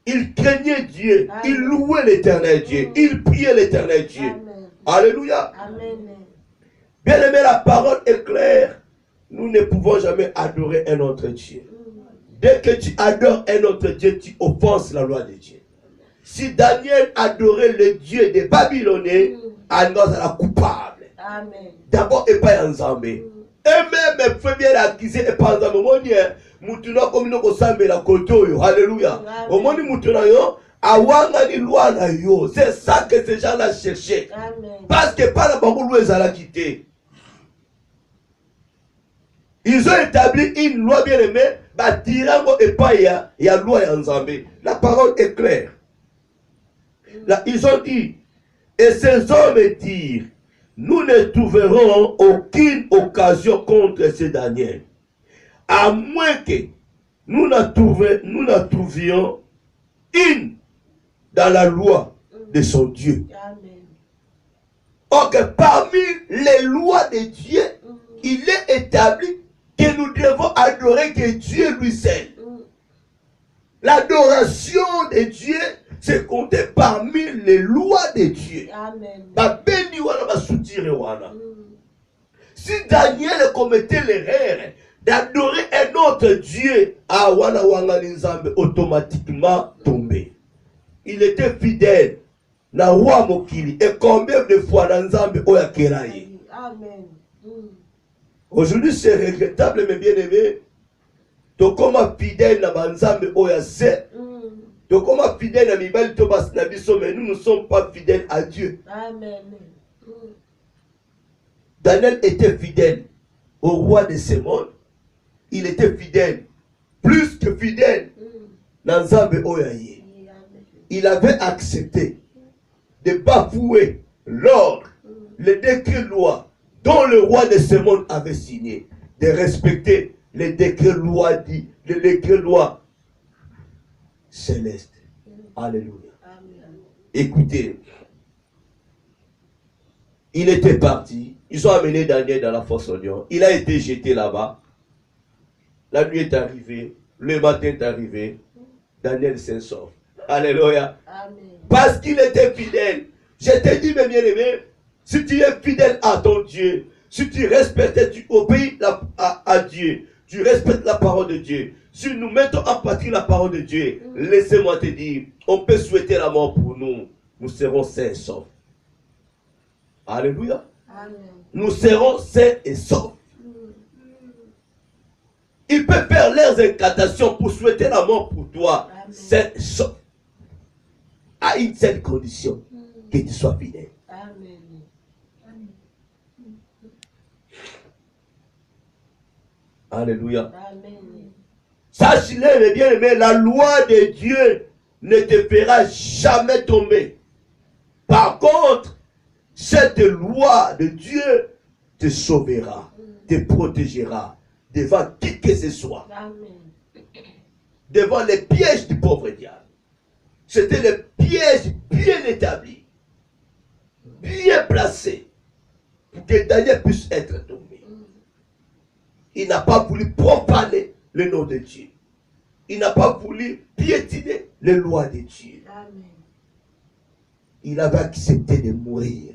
Il craignait Dieu, il louait l'éternel Dieu, il priait l'éternel Dieu. Amen. Alléluia. Amen. Bien aimé, la parole est claire. Nous ne pouvons jamais adorer un autre Dieu. Dès que tu adores un autre Dieu, tu offenses la loi de Dieu. Si Daniel adorait le Dieu des Babyloniens, alors il est coupable. Amen. D'abord, il n'est pas ensemble. Et même, il faut bien l'accuser et pas ensemble. Mutuna comme nous sommes la côte. Alléluia. Au moins, mutuna yo, awanga ni loi na yo. C'est ça que ces gens-là cherchaient. Amen. Parce que par la banque, nous les quitté. Ils ont établi une loi bien aimée. Batirango et pas il y a loi en Zambie. La parole est claire. Là, ils ont dit, et ces hommes dirent, nous ne trouverons aucune occasion contre ce Daniel, à moins que nous la trouvions une dans la loi de son Dieu. Amen. Or que parmi les lois de Dieu, il est établi que nous devons adorer que Dieu lui seul. L'adoration de Dieu, c'est compté parmi les lois de Dieu. Amen. Si Daniel commettait l'erreur d'adorer un autre Dieu, automatiquement tombé. Il était fidèle. Na roi mokili. Et combien de fois dans Nzambe oyakeraye. Amen. Aujourd'hui, c'est regrettable, mais bien aimé. Donc, comme fidèle na Nzambe oyase. Donc, comme fidèle na mibali tobas na biso, mais nous ne sommes pas fidèles à Dieu. Amen. Daniel était fidèle au roi de ce monde. Il était fidèle, plus que fidèle dans Nzambe oyaye. Il avait accepté de bafouer l'ordre, le décret loi dont le roi de ce monde avait signé, de respecter les décrets loi dit, le décret loi céleste. Alléluia. Écoutez, il était parti. Ils ont amené Daniel dans la fosse au lion. Il a été jeté là-bas. La nuit est arrivée. Le matin est arrivé. Daniel s'en sort. Alléluia. Amen. Parce qu'il était fidèle. Je te dis, mes bien-aimés, si tu es fidèle à ton Dieu, Si tu respectes, tu obéis à Dieu, tu respectes la parole de Dieu. Si nous mettons en pratique la parole de Dieu, laissez-moi te dire, on peut souhaiter la mort pour nous. Nous serons sains et saufs. Alléluia. Amen. Nous serons sains et saufs. Ils peuvent faire leurs incantations pour souhaiter la mort pour toi, sain et sauf. À une seule condition, que tu sois fidèle. Amen. Alléluia. Amen. Sache-le, mes bien-aimés, la loi de Dieu ne te fera jamais tomber. Par contre, cette loi de Dieu te sauvera, te protégera devant qui que ce soit. Amen. Devant les pièges du pauvre diable. C'était les pièges bien établis, bien placés, pour que Daniel puisse être tombé. Il n'a pas voulu profaner le nom de Dieu. Il n'a pas voulu piétiner les lois de Dieu. Amen. Il avait accepté de mourir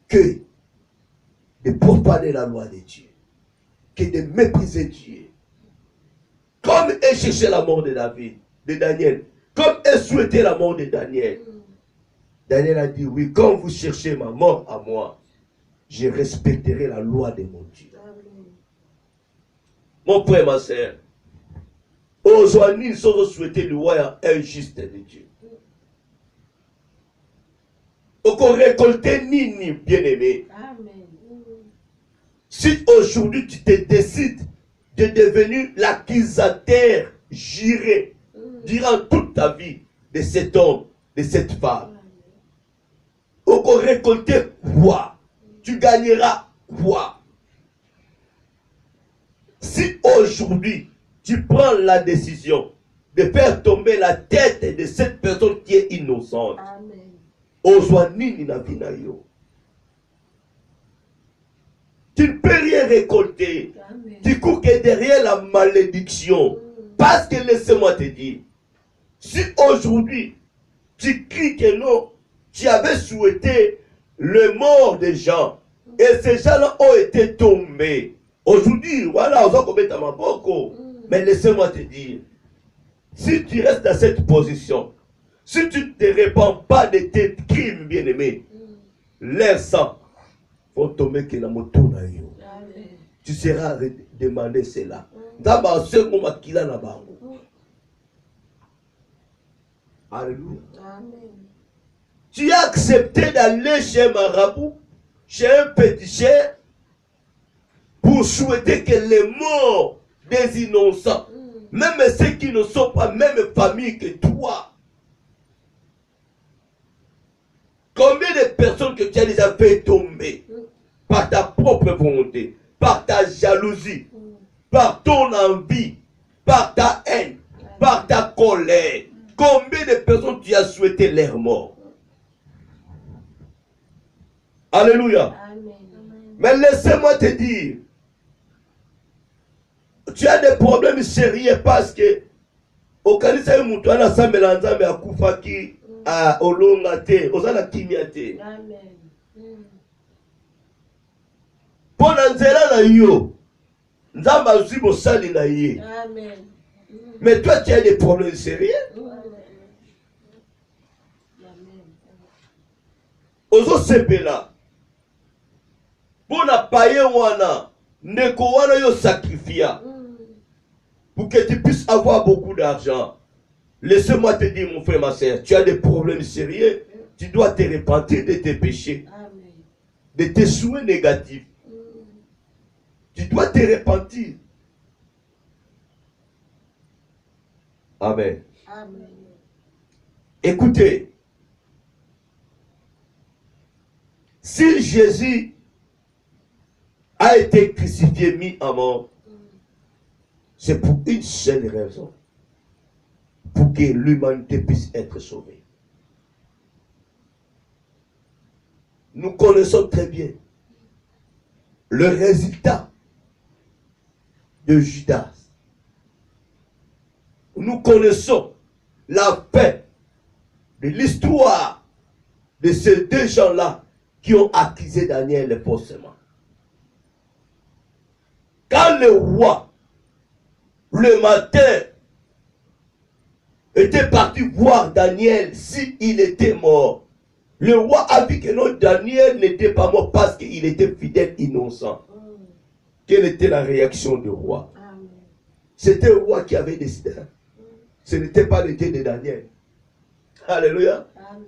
que de profaner la loi de Dieu, que de mépriser Dieu. Comme il cherchait la mort de David, de Daniel, comme il souhaitait la mort de Daniel. Daniel a dit, oui, quand vous cherchez ma mort à moi, je respecterai la loi de mon Dieu. Mon frère, ma soeur, aujourd'hui, nous sommes souhaités le roi injuste de Dieu. Au qu'on récoltait ni bien-aimé. Si aujourd'hui tu te décides de devenir l'accusateur juré durant toute ta vie de cet homme, de cette femme, au qu'on récoltait quoi? Tu gagneras quoi? Si aujourd'hui tu prends la décision de faire tomber la tête de cette personne qui est innocente, tu ne peux rien récolter. Amen. Tu cours que derrière la malédiction. Parce que laissez-moi te dire, si aujourd'hui tu cries que non, tu avais souhaité le mort des gens, et ces gens-là ont été tombés. Aujourd'hui, voilà, on va commettre ma boko. Mais laissez-moi te dire, si tu restes dans cette position, si tu ne te répands pas de tes crimes, bien-aimés, leur sang vont tomber que la moto na yo. Tu seras demandé cela. D'abord, ce moment qu'il a là-bas. Alléluia. Tu as accepté d'aller chez un marabout, chez un péticheur, pour souhaiter que les morts des innocents, même ceux qui ne sont pas même famille que toi, combien de personnes que tu as déjà fait tomber par ta propre volonté, par ta jalousie, par ton envie, par ta haine, par ta colère, combien de personnes tu as souhaité leur mort? Alléluia. Amen. Mais laissez-moi te dire, tu as des problèmes sérieux parce que au kanisa yu mutu ana sambela nzambe akufaki a olonga te ozala kimia te. Amen. Pona nzela na yo nzambe azwi mosali na ye. Amen. Mais toi tu as des problèmes sérieux. Ozo sepela pona paye wana ndeko wana yo sacrifia pour que tu puisses avoir beaucoup d'argent. Laisse-moi te dire, mon frère, ma soeur, tu as des problèmes sérieux, tu dois te repentir de tes péchés, de tes souhaits négatifs. Tu dois te repentir. Amen. Amen. Écoutez, si Jésus a été crucifié, mis à mort, c'est pour une seule raison. Pour que l'humanité puisse être sauvée. Nous connaissons très bien le résultat de Judas. Nous connaissons la fin de l'histoire de ces deux gens-là qui ont accusé Daniel faussement. Quand le roi, le matin, était parti voir Daniel s'il était mort, le roi a vu que non, Daniel n'était pas mort parce qu'il était fidèle, innocent. Quelle était la réaction du roi? C'était le roi qui avait décidé. Ce n'était pas le Dieu de Daniel. Alléluia. Amen.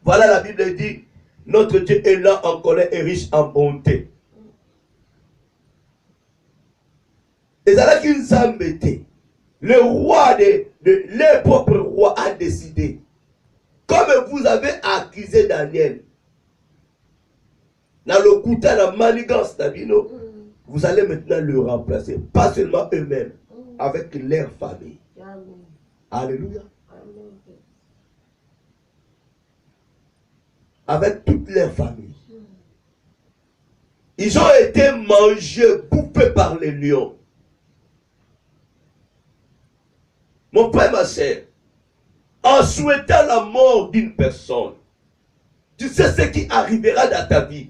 Voilà, la Bible dit, notre Dieu est lent en colère et riche en bonté. Et c'est là qu'il s'embêtait. Le roi, le propre roi a décidé. Comme vous avez accusé Daniel, dans le coup de la manigance d'Abino, vous allez maintenant le remplacer. Pas seulement eux-mêmes, avec leur famille. Amen. Alléluia. Amen. Avec toute leur famille. Ils ont été mangés, bouffés par les lions. Mon frère, ma soeur, en souhaitant la mort d'une personne, tu sais ce qui arrivera dans ta vie.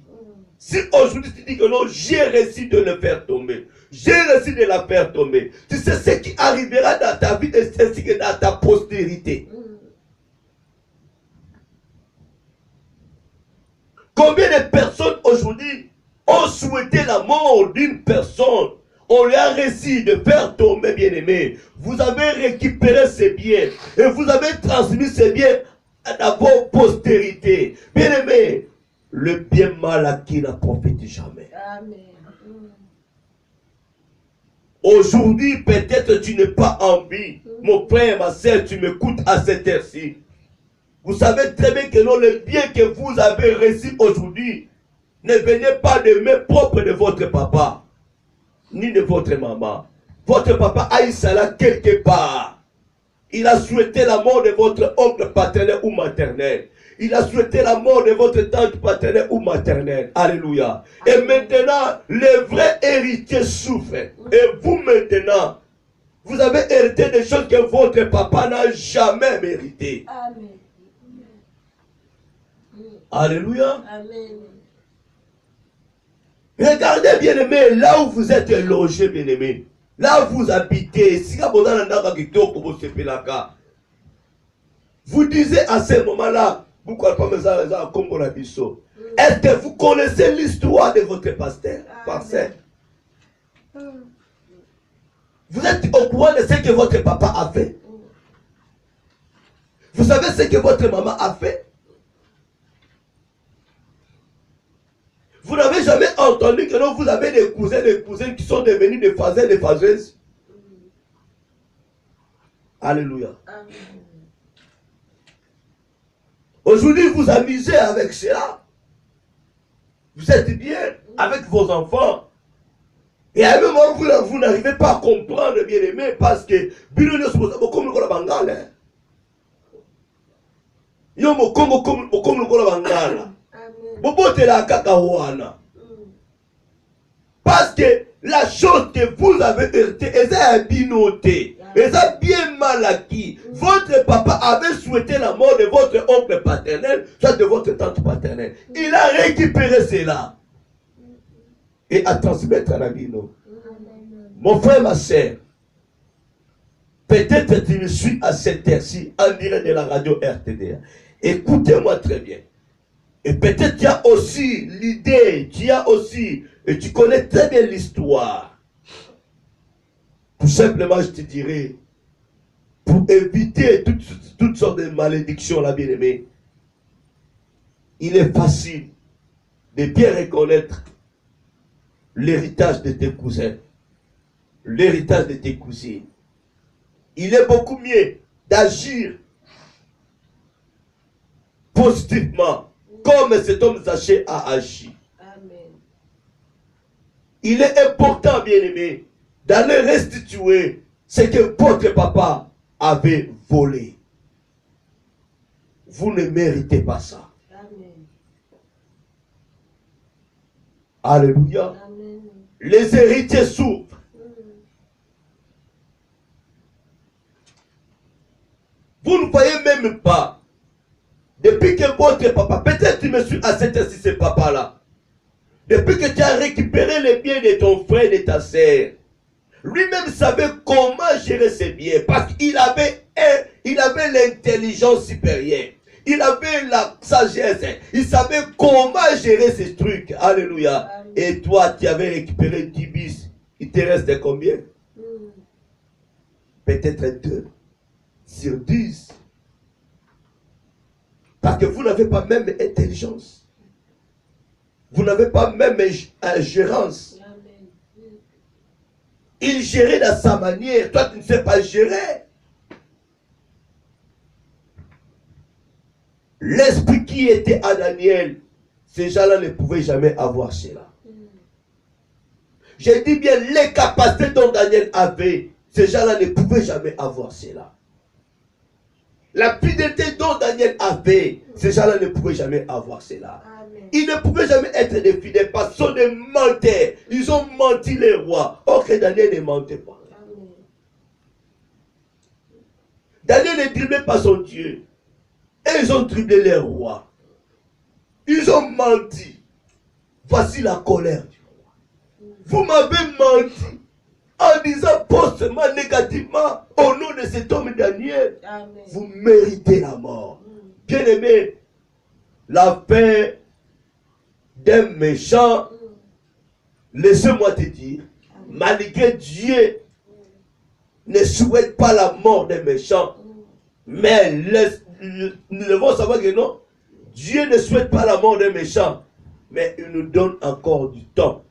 Si aujourd'hui tu dis que non, j'ai réussi de le faire tomber, j'ai réussi de la faire tomber, tu sais ce qui arrivera dans ta vie et ce qui est dans ta postérité. Combien de personnes aujourd'hui ont souhaité la mort d'une personne? On lui a réussi de faire tomber, bien-aimé. Vous avez récupéré ses biens et vous avez transmis ses biens à vos postérités. Bien-aimé, le bien mal acquis n'a profité jamais. Amen. Aujourd'hui, peut-être tu n'es pas en vie. Mon frère, ma soeur, tu m'écoutes à cette heure-ci. Vous savez très bien que non, le bien que vous avez reçu aujourd'hui ne venait pas de main propre de votre papa, ni de votre maman. Votre papa a eu cela quelque part. Il a souhaité la mort de votre oncle paternel ou maternel. Il a souhaité la mort de votre tante paternelle ou maternelle. Alléluia. Et maintenant, le vrai héritier souffre. Et vous maintenant, vous avez hérité des choses que votre papa n'a jamais méritées. Amen. Alléluia. Amen. Regardez, bien-aimé, là où vous êtes logé, bien-aimé, là où vous habitez, vous disiez à ce moment-là, est-ce que vous connaissez l'histoire de votre pasteur? Vous êtes au courant de ce que votre papa a fait? Vous savez ce que votre maman a fait? Vous n'avez jamais entendu que non, vous avez des cousins et des cousines qui sont devenus des faseurs et des faseuses? Alléluia. Amen. Aujourd'hui, vous amusez avec cela. Vous êtes bien avec vos enfants. Et à un moment, vous n'arrivez pas à comprendre, bien aimé, parce que parce que la chose que vous avez héritée, elle a binoté, elle a bien mal acquis. Votre papa avait souhaité la mort de votre oncle paternel, soit de votre tante paternelle. Il a récupéré cela et a transmettre à la bino. Mon frère, ma soeur, peut-être que tu me suis à cette heure-ci en direct de la radio RTDA. Écoutez-moi très bien. Et peut-être tu as aussi l'idée, tu as aussi, et tu connais très bien l'histoire. Tout simplement, je te dirais, pour éviter toutes sortes de malédictions, la bien-aimée, il est facile de bien reconnaître l'héritage de tes cousins, l'héritage de tes cousines. Il est beaucoup mieux d'agir positivement comme cet homme Zaché a agi. Amen. Il est important, bien-aimé, d'aller restituer ce que votre papa avait volé. Vous ne méritez pas ça. Amen. Alléluia. Amen. Les héritiers souffrent. Vous ne voyez même pas. Depuis que votre papa, peut-être tu me suis à cette heure-ci, ce papa-là. Depuis que tu as récupéré les biens de ton frère et de ta sœur, lui-même savait comment gérer ses biens parce qu'il avait l'intelligence supérieure. Il avait la sagesse. Il savait comment gérer ces trucs. Alléluia. Et toi, tu avais récupéré 10 bis. Il te reste combien? Peut-être 2 sur 10. Parce que vous n'avez pas même intelligence. Vous n'avez pas même gérance. Il gérait de sa manière. Toi, tu ne sais pas gérer. L'esprit qui était à Daniel, ces gens-là ne pouvaient jamais avoir cela. Je dis bien les capacités dont Daniel avait, ces gens-là ne pouvaient jamais avoir cela. La fidélité dont Daniel avait, ces gens-là ne pouvaient jamais avoir cela. Amen. Ils ne pouvaient jamais être des fidèles parce qu'ils sont des menteurs. Ils ont menti les rois. Or que Daniel ne mentait pas. Amen. Daniel ne driblait pas son Dieu. Et ils ont dribblé les rois. Ils ont menti. Voici la colère du roi. Vous m'avez menti en disant positivement, négativement, au nom de cet homme Daniel. Amen. Vous méritez la mort. Bien aimé, la fin d'un méchant, laissez-moi te dire, malgré Dieu ne souhaite pas la mort des méchants, mais nous devons savoir que non, Dieu ne souhaite pas la mort des méchants, mais il nous donne encore du temps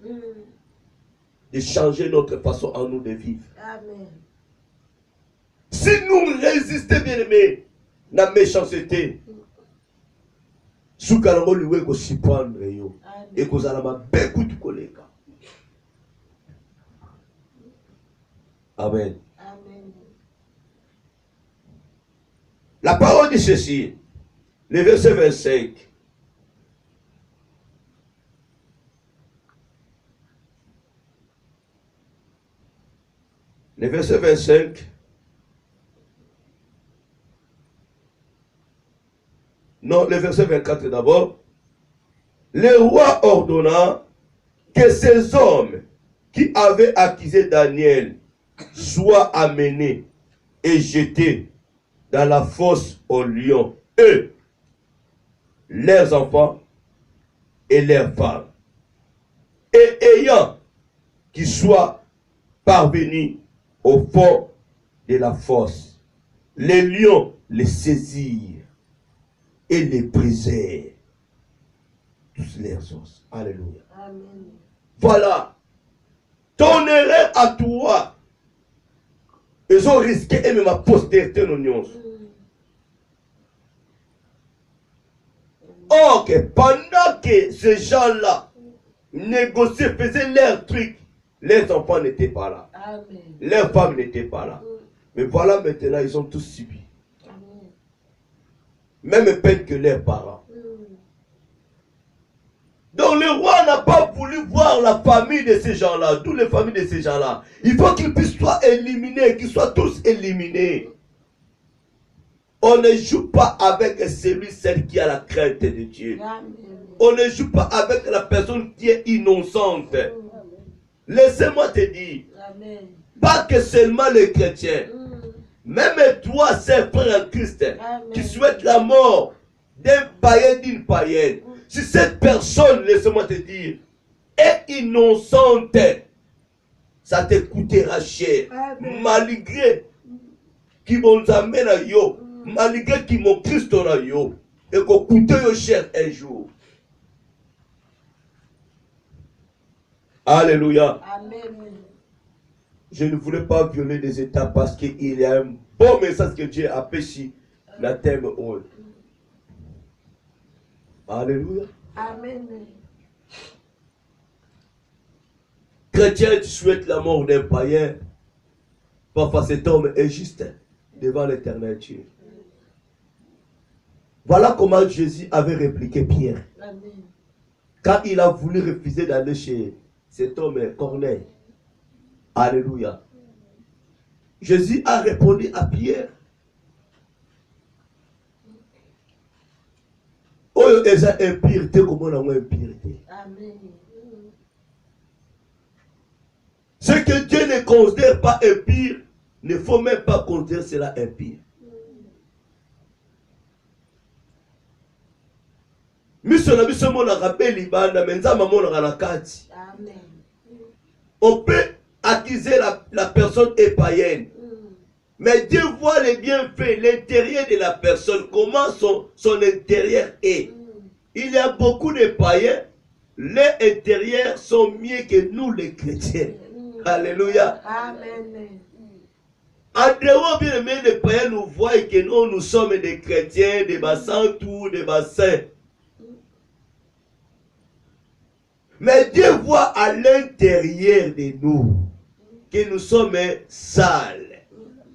de changer notre façon en nous de vivre. Amen. Si nous résistons, bien aimés, la méchanceté, soukalango liwe ko sipandre yo et ko zalama beku tu koleka. Amen. Amen. La parole dit ceci, le verset 25. Le verset 25. Non, le verset 24 d'abord. Le roi ordonna que ces hommes qui avaient accusé Daniel soient amenés et jetés dans la fosse aux lions, eux, leurs enfants et leurs femmes, et ayant qu'ils soient parvenus au fond de la fosse, les lions les saisirent et les brisèrent tous leurs os. Alléluia. Amen. Voilà. Ton erreur à toi. Ils ont risqué et même ma postérité non. Or que pendant que ces gens-là négociaient, faisaient leurs trucs, les enfants n'étaient pas là. Amen. Leurs femmes n'étaient pas là. Mais voilà maintenant, ils ont tous subi. Même peine que leurs parents. Donc le roi n'a pas voulu voir la famille de ces gens-là, toutes les familles de ces gens-là. Il faut qu'ils puissent soient éliminés, qu'ils soient tous éliminés. On ne joue pas avec celle qui a la crainte de Dieu. On ne joue pas avec la personne qui est innocente. Laissez-moi te dire, pas que seulement les chrétiens, même toi, c'est frère en Christ, qui souhaite la mort d'un païen, d'une païenne. Si cette personne, laisse-moi te dire, est innocente, ça te coûtera cher. Malgré qui m'ont amené à yo, malgré qui m'ont Christ à yo, et qu'on coûte cher un jour. Alléluia. Amen. Je ne voulais pas violer des étapes parce qu'il y a un bon message que Dieu a péché dans le thème haut. Alléluia. Amen. Chrétien, tu souhaites la mort d'un païen. Parfois cet homme est juste devant l'éternel Dieu. Voilà comment Jésus avait répliqué Pierre. Amen. Quand il a voulu refuser d'aller chez cet homme Corneille. Alléluia. Jésus a répondu à Pierre. Oh, ils ont impureté comme on a impureté. Amen. Ce que Dieu ne considère pas impur, ne faut même pas considérer cela impur. On peut accuser la personne est païenne. Mais Dieu voit les bienfaits, l'intérieur de la personne, comment son intérieur est. Il y a beaucoup de païens, les intérieurs sont mieux que nous les chrétiens. Alléluia. Amen. En dehors, bien aimé, les païens nous voient que nous sommes des chrétiens, des bassins, tout, des bassins. Mais Dieu voit à l'intérieur de nous que nous sommes sales.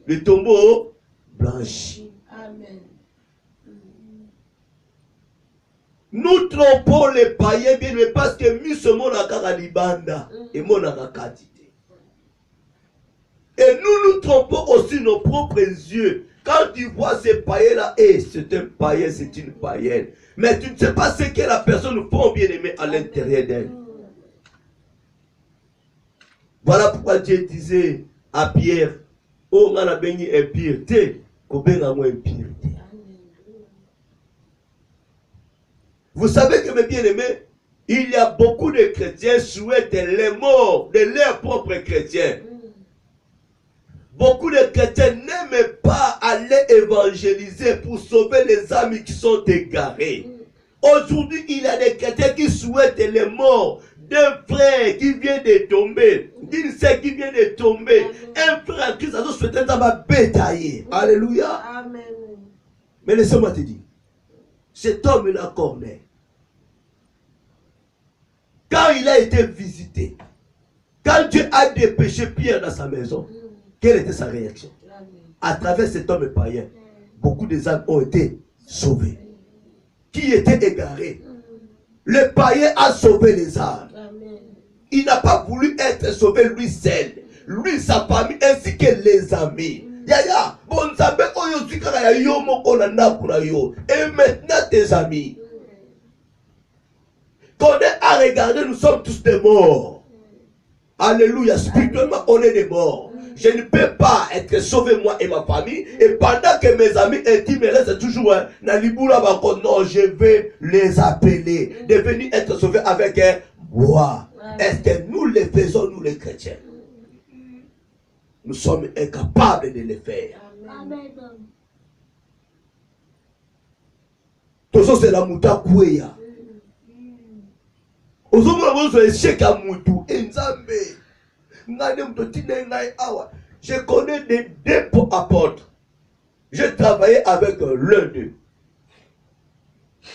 Le tombeau blanchi. Amen. Nous trompons les païens bien, mais parce que nous sommes à Libanda et mon quantité. Et nous trompons aussi nos propres yeux. Quand tu vois ces païens-là, c'est un païen, c'est une païenne. Mais tu ne sais pas ce que la personne fait bien aimé à l'intérieur d'elle. Voilà pourquoi Dieu disait à Pierre, oh, on a béni impureté, qu'on bénit moins impureté. Vous savez que mes bien-aimés, il y a beaucoup de chrétiens qui souhaitent les morts de leurs propres chrétiens. Beaucoup de chrétiens n'aiment pas aller évangéliser pour sauver les âmes qui sont égarées. Aujourd'hui, il y a des chrétiens qui souhaitent les morts d'un frère qui vient de tomber, d'une sœur qui vient de tomber. Un frère qui s'est souhaité être bétaillé. Alléluia. Amen. Mais laissez-moi te dire, cet homme là Corneille, quand il a été visité, quand Dieu a dépêché Pierre dans sa maison, quelle était sa réaction? À travers cet homme païen, beaucoup de âmes ont été sauvées. Qui étaient égarés? Le païen a sauvé les âmes. Il n'a pas voulu être sauvé lui seul. Lui, sa famille, ainsi que les amis. Yaya, bon, et maintenant tes amis. Quand on a regardé, nous sommes tous des morts. Alléluia, spirituellement, on est des morts. Je ne peux pas être sauvé moi et ma famille. Et pendant que mes amis intimes restent toujours non, je vais les appeler. De venir être sauvés avec moi. Est-ce que nous le faisons, nous les chrétiens? Nous sommes incapables de le faire. Amen. Tout ça c'est la mouta kouya. Je connais des deux apôtres. J'ai travaillé avec l'un d'eux.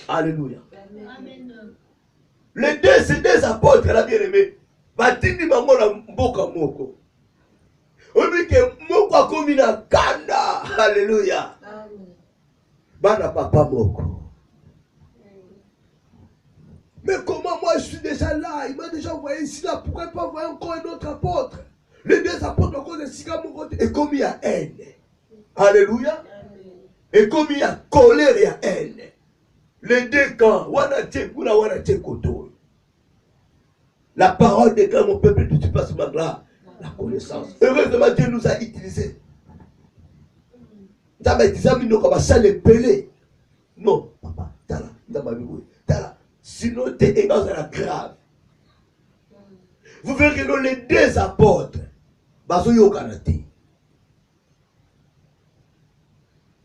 Alléluia. Amen. Les deux, c'est des apôtres, la bien-aimée. Batini mangola mboka moko. On dit que moko comme na kanda. Alléluia. Bana papa moko. Mais comment moi je suis déjà là? Il m'a déjà envoyé ici là. Pourquoi pas envoyer encore un autre apôtre? Les deux apôtres encore de Sika mon côté. Et comme il y a haine. Alléluia. Et comme il y a colère, il y a haine. Les deux camps. Wana tchekuna, wana tchekoto. La parole de Dieu, mon peuple, tu passes ma là. La connaissance. Heureusement, Dieu nous a utilisés. Ça m'a dit, ça m'a dit, comme ça, les pelés. Non, papa, t'as là. Sinon, t'es égal à la grave. Vous verrez que les deux apôtres, baso yo kanate.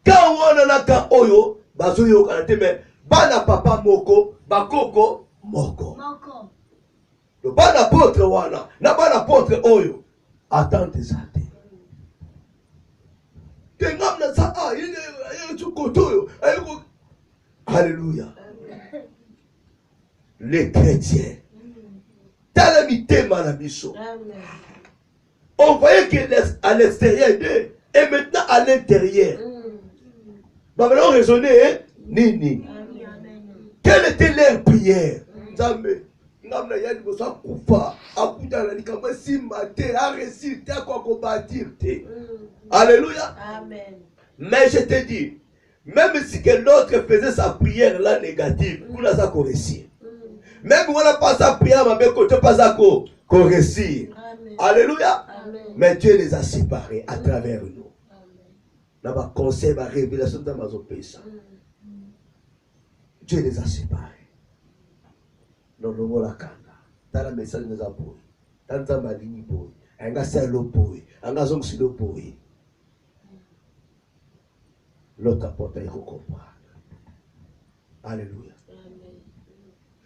Quand on a quand oyo, baso yo kanate, mais bana papa moko, bakoko moko. Le bon apôtre wana, na bon apôtre oyo, attends tes athées. Tengam na sa a, il tu koto. Alléluia. Les chrétiens. Talamité malamiso. On voyait qu'à l'extérieur d'eux, et maintenant à l'intérieur. Bah maintenant raisonner, nini. Quelle était leur prière? Jamais. Namna yani bosa kufa, akuta na likamba simba te, a réussir te, quoi combattre te. Alléluia. Amen. Mais je te dis, même si que l'autre faisait sa prière là négative, nous n'a pas réussir. Même si on n'a pas sa prière, mais côté pas ça qu'on réussir. Alléluia. Mais Dieu les a séparés à travers nous. Dans ma conseil, ma révélation dans ma pays. Dieu les a séparés. Dans le mot la kanga. Dans la message de la boue. Dans la maline boue. Un gars c'est l'eau boue. Un gars c'est l'eau boue. L'autre apporte à y comprendre. Alléluia.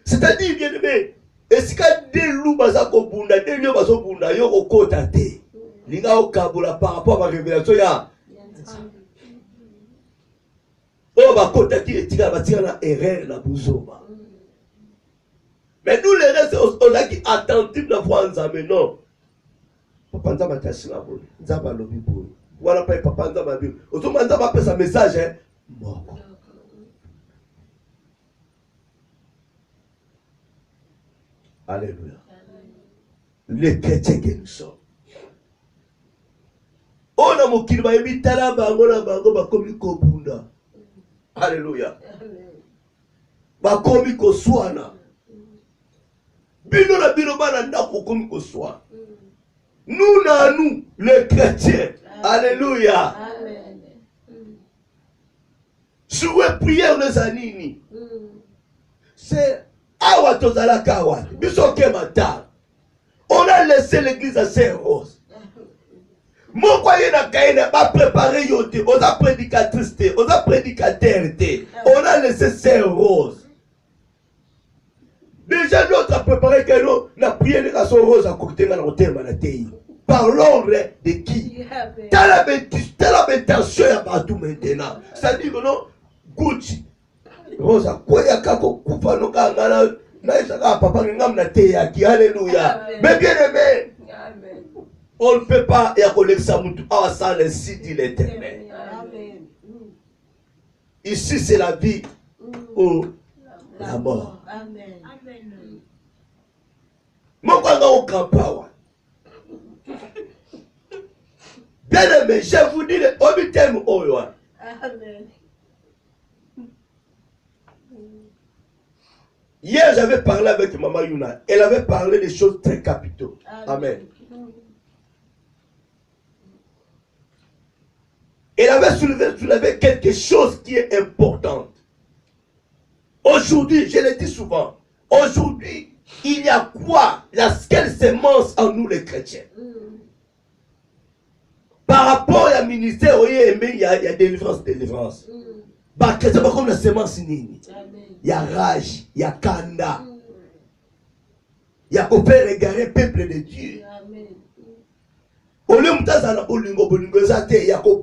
C'est-à-dire, bien aimé, est-ce qu'il y a des loups qui bunda, des lions qui bunda, ils ont côté. Les gars au Kaboula par rapport à ma révélation, il y a. On va côté qui est dans erreur la bouzoma. Mais nous les restes, on a qui attentifs de voir ensemble, non. Papa Nzamba Tachina, Nzamba Lobi Boy. Voilà pas Papa Nzamba Bible. Autrement Nzamba appelle sa message, hein. Bon. Alléluia. Les chrétiens que nous sommes. On a mon kilba et mitala bango na bango bakomi kobunda. Alléluia. Bakomi koswana. Bino na bino bana ndako komi koswana. Nous na nous les chrétiens. Alléluia. Jouer prière les anini. C'est awa tozala kawa. Biso kemata. On a laissé l'église à Saint-Rose. Mon croyant na kaina pas préparé yote. On a prédicatrice, on a prédicateur. On a laissé Saint-Rose. Déjà l'autre a préparé que nous n'a prié de la Saint-Rose à côté de la terre manatei. Par l'ordre de qui? T'as la intention à partout maintenant. C'est-à-dire que non, Gucci. Rosa, quoi y'a qu'à couper nos gars, papa ngam te yaki. Alléluia. Mais bien aimé, on ne peut pas y avoir l'examen sans le site de l'Éternel. Ici c'est la vie ou la mort. Mon gars au camp. Bien aimé, je vous dis le obitem oyoa. Amen. Hier, j'avais parlé avec Maman Yuna. Elle avait parlé des choses très capitaux. Amen. Elle avait soulevé quelque chose qui est important. Aujourd'hui, je le dis souvent, aujourd'hui, il y a quoi? Quelle sémence en nous les chrétiens? Par rapport à ministère, il y a délivrance. Bah, c'est pas comme la sémence nini. Il y a rage, il y a kanda. Il y a qu'on fait regarder le peuple de Dieu. Au lieu de ça, il y a qu'on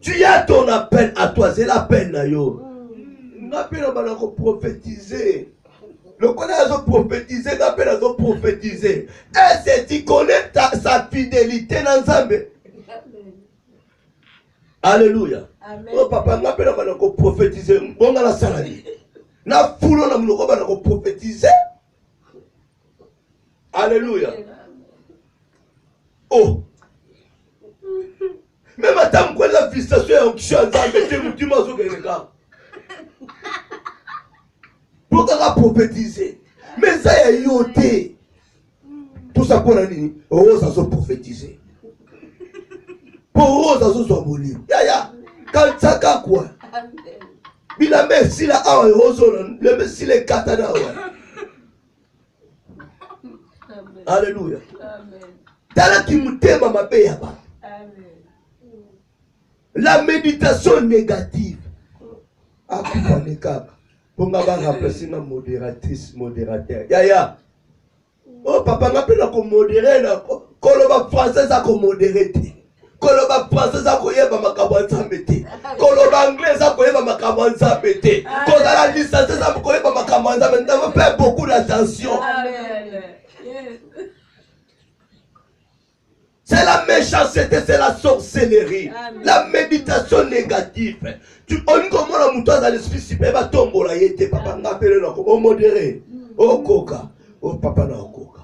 tu as ton appel à toi, c'est l'appel là yo. L'appel à prophétiser. Le connaît à prophétiser, l'appel à prophétiser. Est-ce que tu connais sa fidélité dans Zambé? Alléluia. Oh papa, n'a pas de prophétiser. Bon dans la salade. N'a foulon na mnoko ba na prophétiser. Alléluia. Oh. Même à ta m'croire la visitation en chant dans tu m'as au Sénégal. Pour qu'on a prophétisé. Mais ça y a yoté. Tout ça qu'on a dit, oh ça se prophétiser. Pour eux, ça se soit mourir. Ya, quand ça quoi? Bila merci la awa ozona, le merci les katana ouais. Alléluia. Amen. Tala qui mutema mabe yaba. Amen. La méditation négative. Akupaneka. Ponga ba remplacer na modératrice, modérateur. Ya. Oh papa ngapela ko modérer na koloba français ça ko modérer. Koloba français ça koyeba makambo nzambe te. Koloba anglais ça koyeba makambo nzambe te. Kozala licence ça koyeba makambo nzambe. Nous avons fait beaucoup d'attention. Amen. C'est la méchanceté, c'est la sorcellerie. Amen. La méditation négative. Tu on comment la mouton dans l'esprit si peut pas tomber là yete papa ngapele na ko modéré. O koka. O papa na koka.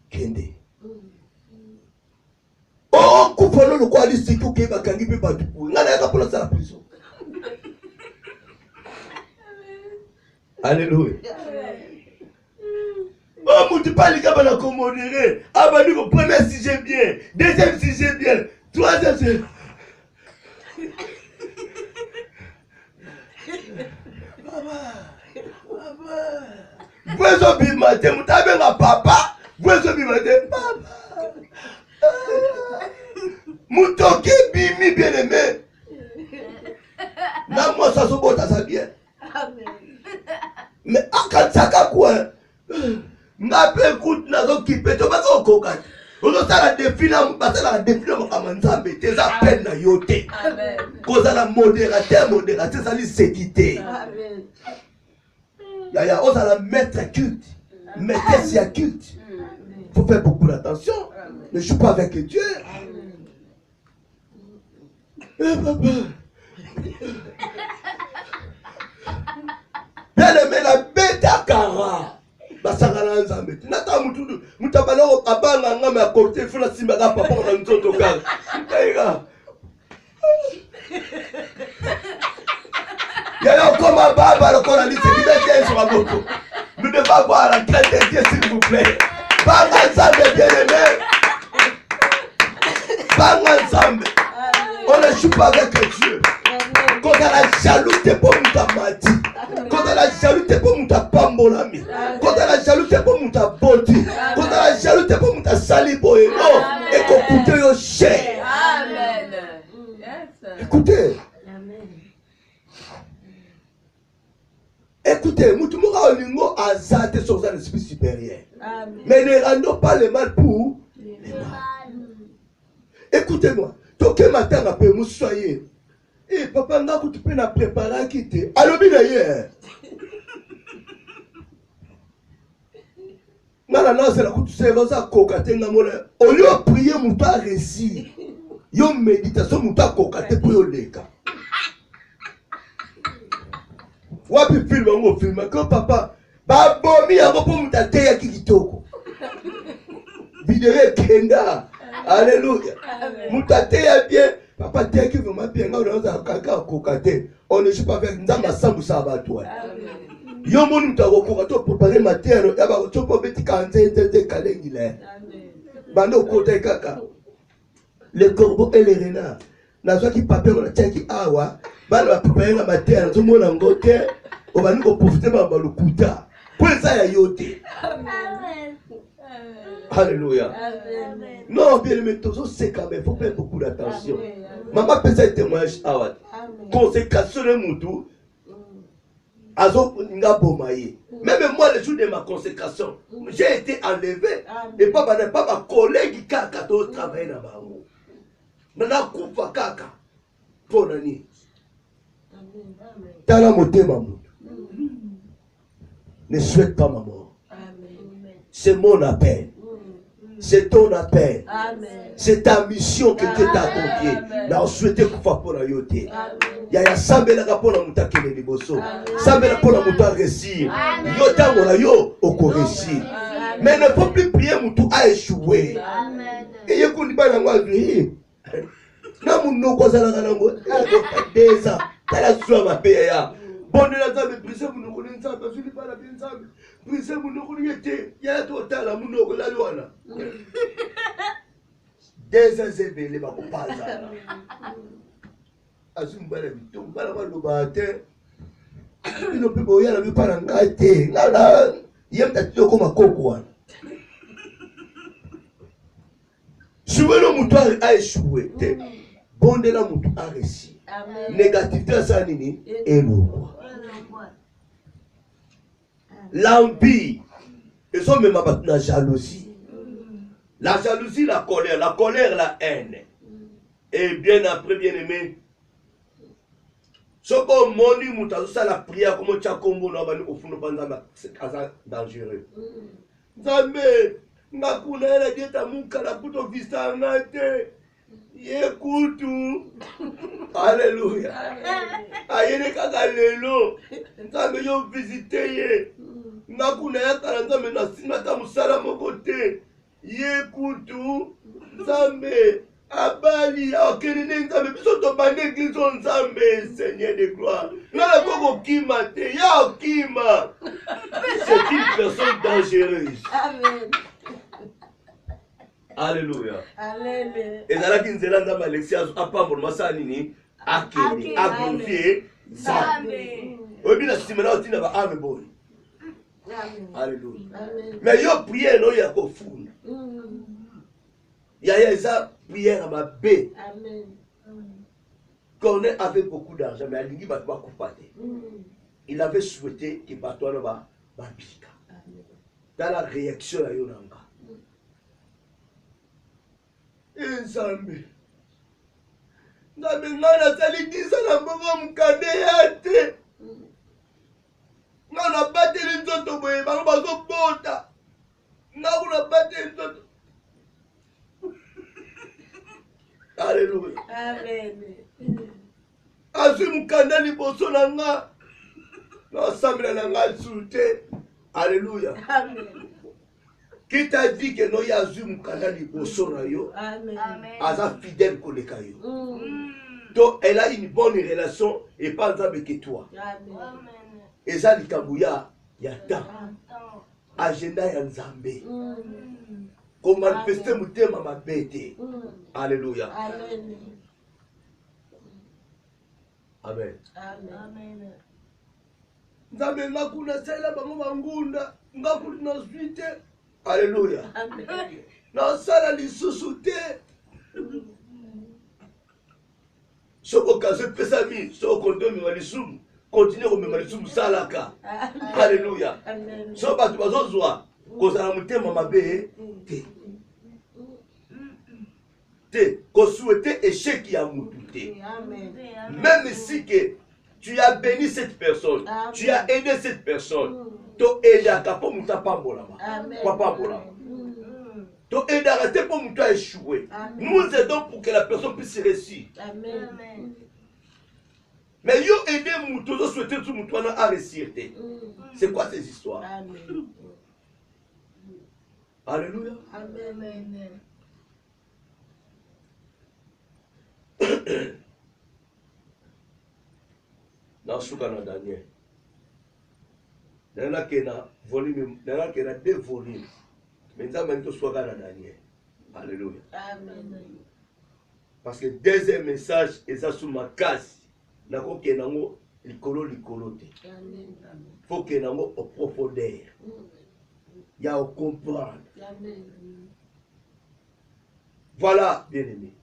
Kende. Oh, coupons le quoi ici qui est bakangi pe batu. Ngana ka pour la prison. Alléluia. pas les gars qui modéré. Ah bah nous, premier sujet bien, deuxième sujet bien, troisième sujet. Vous êtes bien matin, vous avez un papa, vous êtes bien matin, papa. Moutoki bimi bien aimé. Na moi ça se bota ça bien. Mais quand ça quoi? N'a pas écoute na zo qui peut to ba ko koka. On ça la définir ba ça la définir comme nzambe te za peine na yote. Amen. Cause la modérateur ça li sécurité. Amen. Ya on ça la maître culte. Maître si à culte. Faut faire beaucoup d'attention. Ne joue pas avec Dieu. Eh papa. Bien aimé la bête à cara. Basangana nzambe. Nata mutu mutabala abanga ngame à côté funa simba ga papa na nzoto kala. Kaiga. Y'a comme un baba le qu'on a dit c'est qui sur la moto. Nous devons avoir la grâce de Dieu s'il vous plaît. Banga nzambe bien aimé. Banga nzambe. On ne joue pas avec Dieu. Quand on a la jaloux, t'es pas mouta mati. Quand on a la jaloux, t'es pas mouta pambolami. Quand on a la jaloux, t'es pas mouta boti. Quand on a la jaloux, t'es pas mouta saliboé. Non. Et qu'on coûte yo cher. Amen. Écoutez. Écoutez, Moutoumora Olingo a zaté sur un esprit supérieur. Mais ne rendons pas le mal pour les mal. Écoutez-moi. Toke matin après vous soyez. Eh papa n'a que tu peux la préparer à quitter. Allô bien hier. Non, c'est la coup tu sais rosa cocaté ngamole. Au lieu de prier mon ta récit. Yo méditation mon ta cocaté pour yo leka. Wapi film ngo film que papa ba bomi yango pour mon ta teya kitoko. Vidéo kenda. Alléluia. Moutate ya bien. Papa t'es qui vraiment bien. On a kaka kokate. On ne joue pas avec Nzamba sambu sabato. Yo moni mutako kokato préparer matière. Ya ba to po beti kanze nzeze kalengile. Bando kote kaka. Les corbeaux et les renards. Na zo ki papier on a tia ki awa. Balo ba préparer la matière. Zo mona ngote. On va nous profiter ba ba lokuta. Pour ça ya yote. Amen. Alléluia. Amen. Non, bien aimé, c'est quand même, il faut faire beaucoup d'attention. Maman peut faire témoignage. Consécration de Moutou. Même moi, le jour de ma consécration, j'ai été enlevé. Et pas ma collègue qui a travaillé là-bas. Maintenant, Koufa Kaka. Pour l'année. Tala motema Moutou. Ne souhaite pas ma mort. C'est mon appel. C'est ton appel. C'est ta mission que Dieu t'a confiée. Là, on souhaitait qu'on fasse pour la yoté. Il y a Sambela pour la mouta qui est les bosso. Sambela pour la mouta réussir. Yota mon yo, au réussir. Mais ne faut plus prier, moutou a échoué. Et il y a qu'on dit pas dans moi, n'a mon nom qu'on s'en a dans moi. Des ans. T'as la soie ma paix. Bon, de la table, brisez vous nous connaissez ça, parce que je ne pas la bien ça. Brisez vous nous connaissez, il y a tout à la mouno, la loi. Des ans, c'est bien, les babos pas ça. Assume pas la vie, tout pas la voix de bâtiment. Il ne peut pas y aller par un gâté. Là, il y a peut-être comme un coco. Jouer le mouton a échoué. Bon, de la mouton a réussi. Négativité, ça nini et l'eau. L'envie, et ça même la jalousie. La jalousie, la colère, la haine. Et bien après, bien aimé, ce qu'on m'a dit, ça la prière, comme tu as combo, c'est dangereux. Zambé, nakuna la dieta muka la puto vista ngate. Yekutu. Alléluia. Ayene kaka lelo. Nzambe yo visiter ye. Nakuna ya kala nzambe na sima ta musala mokote. Yekutu. Nzambe abali akende nzambe biso tobanda église o nzambe Seigneur de gloire ngala koko kima te ya kima c'est une personne dangereuse. Amen. Alléluia. Amen. ezalaki nzela nzambe alexi apambola masala nini akende aglorifie nzambe oyebi na nsima na otinda baame boye. Alléluia. Mais yo prière oyo ya kofunda yaya eza prière mabe. Corneille avait beaucoup d'argent mais alingi bato bakufa te. Il avait souhaité que bato wana babika dans la réaction ya yo nanga nzambe nzambe ngai nasali disa na mbongo mokande ya te ngai nabateli nzoto boye bango bazobota ngai nabateli nzoto. Alléluia. Azwi mokanda liboso na nga nasambela na ngai sulu te. Alléluia. Qui t'a dit que non y a eu mukanda liboso na yo aza fidèle koleka yo. Donc elle a une bonne relation et pas nzambe que toi. Eza likambo ya temps agenda ya nzambe ko manifester mutema mabe te. Alléluia. Amen. Nzambe ngakuna sela bango bangunda ngakuna suite. Alléluia. nasala lisusu te soko okazo epesami soko konti omema lisumu continue komema lisumu salaka. Alléluia. So bato bazozwa kozala motema mabe te kosouhaite échec ya mutu te. Même si que tu as béni cette personne, tu as aidé cette personne, to aidaka po mutu apambolama papambolama to aidaka te po mutu a échoué. Nous aidons pour que la personne puisse réussir. Mais yo aider mutu ozo souhaiter tout mutu wana a réussir te. C'est quoi ces histoires? Alléluia. Nasuka na Daniel nalaki na volume nalaki na 2 volumes mais nzambe toswaka na Daniel. Alléluia. Parce que deuxième message eza sous makasi nakokenda yango likolo te. Faut que nango au profondeur ya au comprendre. Voilà bien aimé.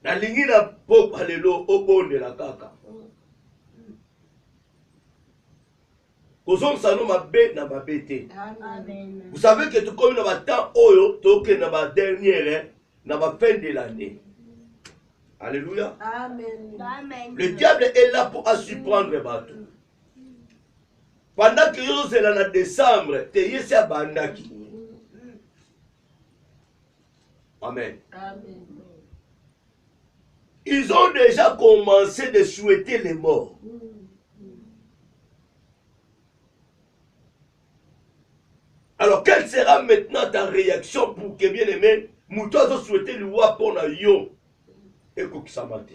Nalingi na pop alelo obondela kaka. Kozongisa no mabe na mabe te. Vous savez que tu comme na temps oyo toke na ba dernière na ba fin de l'année. Alléluia. Amen. Le diable est là pour surprendre bateau. Pendant que yo zela na décembre te yesi abandaki. Amen. Ils ont déjà commencé de souhaiter les morts. Alors, quelle sera maintenant ta réaction pour que, bien aimé, Moutois a souhaité le roi pour la yo et Kokisamate?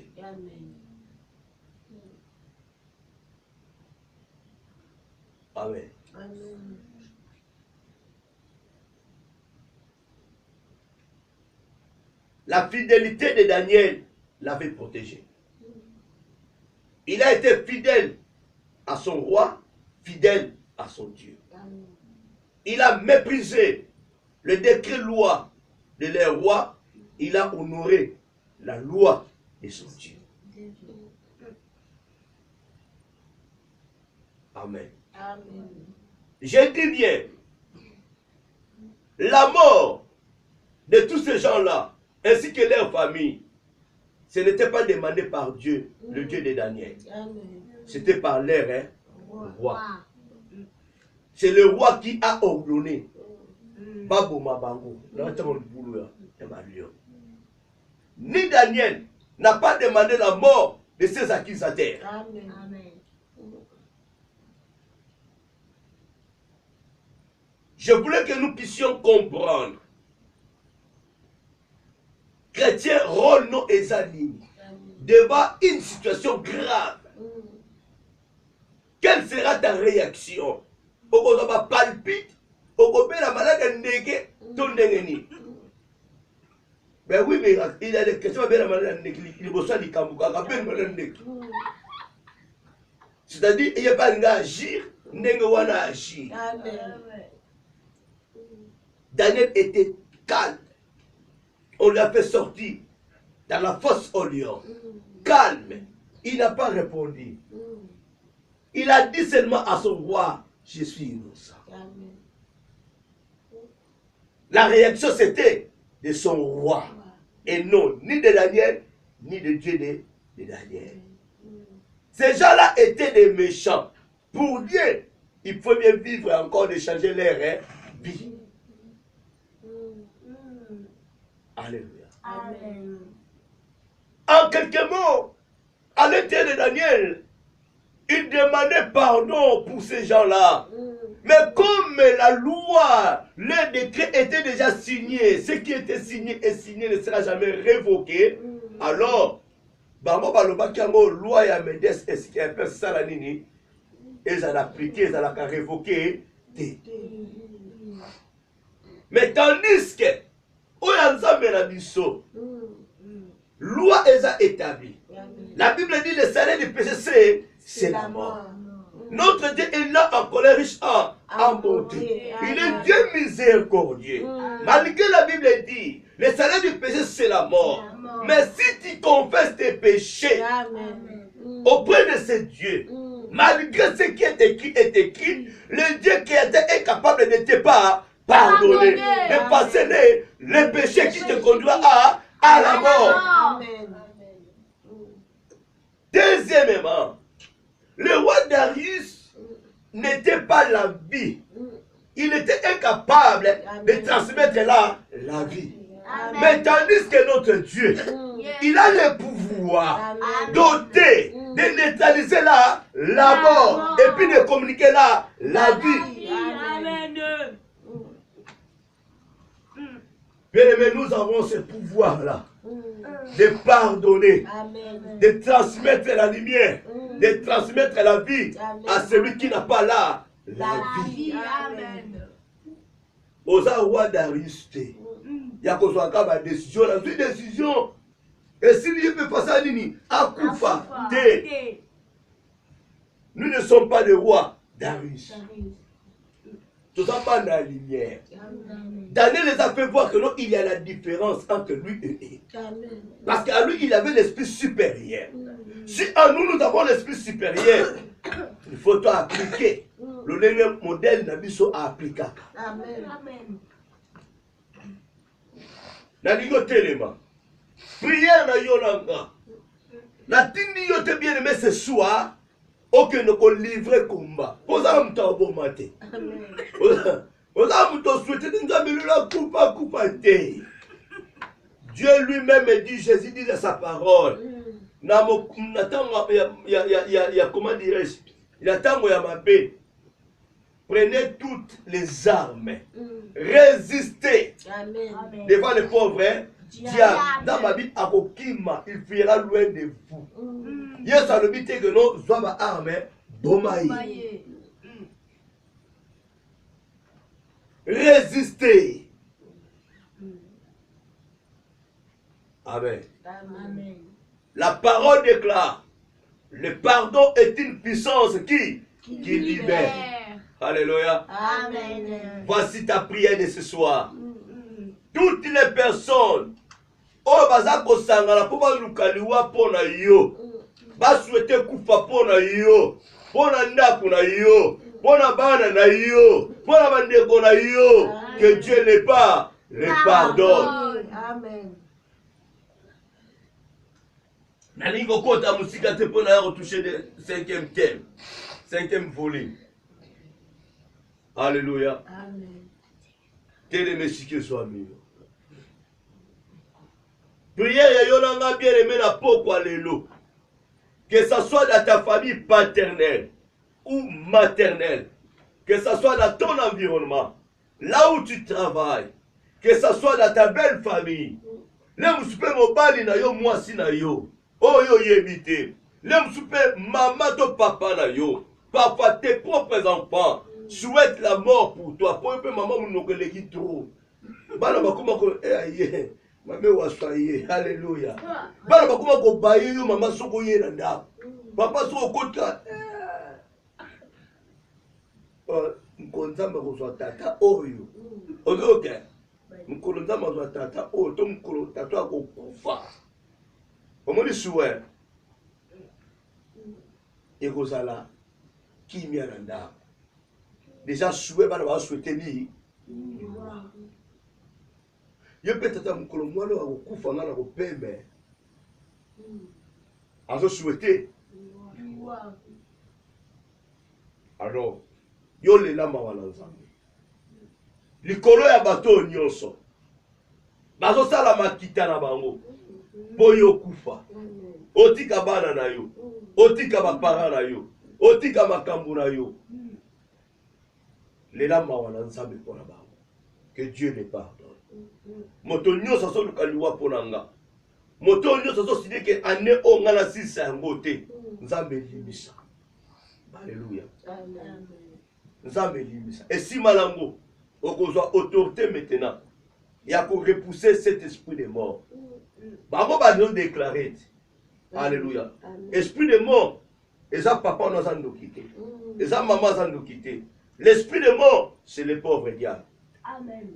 Amen. La fidélité de Daniel l'avait protégé. Il a été fidèle à son roi, fidèle à son Dieu. Il a méprisé le décret loi de leur roi. Il a honoré la loi de son Dieu. Amen. J'ai dit bien, la mort de tous ces gens-là, ainsi que leur famille, ce n'était pas demandé par Dieu, le Dieu de Daniel. C'était par leur roi. C'est le roi qui a ordonné. Ni Daniel n'a pas demandé la mort de ses accusateurs. Je voulais que nous puissions comprendre chrétien rôle non examine devant une situation grave. Quelle sera ta réaction? Oko va palpite, oko la malade ndeke, ton ndengeni. Ben oui, mais il a des questions, la malade ndeke, il bosse du Kambuka, il malade ndeke. C'est-à-dire, il n'y a pas d'agir, ndenge wana agir. Daniel était calme. On l'a fait sortir dans la fosse au lion. Calme. Il n'a pas répondu. Il a dit seulement à son roi, je suis innocent. La réaction c'était de son roi. Et non, ni de Daniel, ni de Dieu de Daniel. Ces gens-là étaient des méchants. Pour Dieu, il faut bien vivre encore, de changer leur vie. Alléluia. Amen. En quelques mots, à l'intérieur de Daniel, il demandait pardon pour ces gens-là. Mais comme la loi, le décret était déjà signé, ce qui était signé et signé ne sera jamais révoqué, alors, bango baloba kiango loi ya Médès est-ce qu'il y a un peu ça la nini, et ça l'a appliqué, ça l'a révoqué. Mais tandis que, oyanzambe na biso, loi est établie. La Bible dit le salaire du péché c'est la mort. Notre Dieu est là en colère, riche en bonté. Il est Dieu miséricordieux. Malgré la Bible dit, le salaire du péché c'est la mort. Mais si tu confesses tes péchés auprès de ce Dieu, malgré ce qui est écrit, le Dieu qui est capable de te pardonner, de passer les péchés qui te conduisent à la mort. Deuxièmement, le roi Darius n'était pas la vie. Il était incapable de transmettre la vie. Mais tandis que notre Dieu, il a le pouvoir doté de neutraliser la mort et puis de communiquer la vie. Bien aimé, nous avons ce pouvoir-là de pardonner, de transmettre la lumière, de transmettre la vie à celui qui n'a pas la vie. Osa roi Darius te. Yakozwaka ba décision, la décision. Et si Dieu peut passer à nini, akufa te. Nous ne sommes pas des rois Darius. Nous ne sommes pas dans la lumière. Daniel les a fait voir que non, il y a la différence entre lui et eux. Parce qu'à lui, il avait l'esprit supérieur. Si à nous, nous avons l'esprit supérieur, il faut tout appliquer. Le dernier modèle n'a pas à appliquer. Amen. Naligo téléma. Prière na yonanga. La tindi yote bien aimé ce soir. Aucun ne peut livrer combat. Posa mta bon matin. Posa mta souhaiter la coupa te. Dieu lui-même dit, Jésus dit de sa parole. Comment dirais-je? Il attend ma paix. Prenez toutes les armes. Résistez devant les pauvres. Diable, dans ma vie, il fuira loin de vous. Yes, à l'obité que nous sommes armes. Bomaï. Résistez. Amen. La parole déclare, le pardon est une puissance qui libère. Alléluia. Amen. Voici ta prière de ce soir. Toutes les personnes, oh bazako sangala po ba lukaliwa pona yo, ba souhaiter kufa pona yo, pona ndaku na yo, pona bana na yo, pona bandeko na yo, que Dieu les pardonne. Amen. Nalingo kota musika te pona retoucher le 5e thème, 5e volume. Alléluia. Amen. Que les messieurs soient mieux. Prière ya yonanga bien aimé na pokwa lelo. Que ça soit dans ta famille paternelle ou maternelle, que ça soit dans ton environnement, là où tu travailles, que ça soit dans ta belle famille, Le musupe mobali na yo mwasi na yo. Oyo yebite. Le musupe maman to papa na yo. Parfois tes propres enfants souhaitent la mort pour toi. Pour peu maman monokeleki trop. Bana bakoma ko aye. Mame wasaye. Alléluia. Bana bakoma ko baye yo maman soko ye na ndako. Papa soko kota. Nkonzamba ko tata oyo. OK. Mukolo nzamba zo tata oyo to mukolo tata akokufa. Omoni suwe. Ekozala kimia na ndako. Déjà suwe bana ba souhaiter ni. Yo pe tata mukolo mwana akokufa ngana ko pembe. Azo souhaiter. Alors, yo lela mawana nzambe. Likolo ya bato nyonso. Bazo sala makita na bango. Boyo kufa. Otika bana na yo. Otika bapara na yo. Otika makambu na yo. Lela mawana nzambe pona bango. Que Dieu les pardonne. Moto nyonso so lukaliwa ponanga. Moto nyonso so sidi ke ane o ngana sisa yango te. Nzambe limisa. Alléluia. Amen. Nzambe limisa. Et si malango okozwa autorité maintenant. Il y a qu'on repousser cet esprit de mort. Bango ba nous déclarer. Alléluia. Esprit de mort. Et ça papa nous a nous quitté. Et ça maman nous a nous quitté. L'esprit de mort, c'est le pauvre diable. Amen.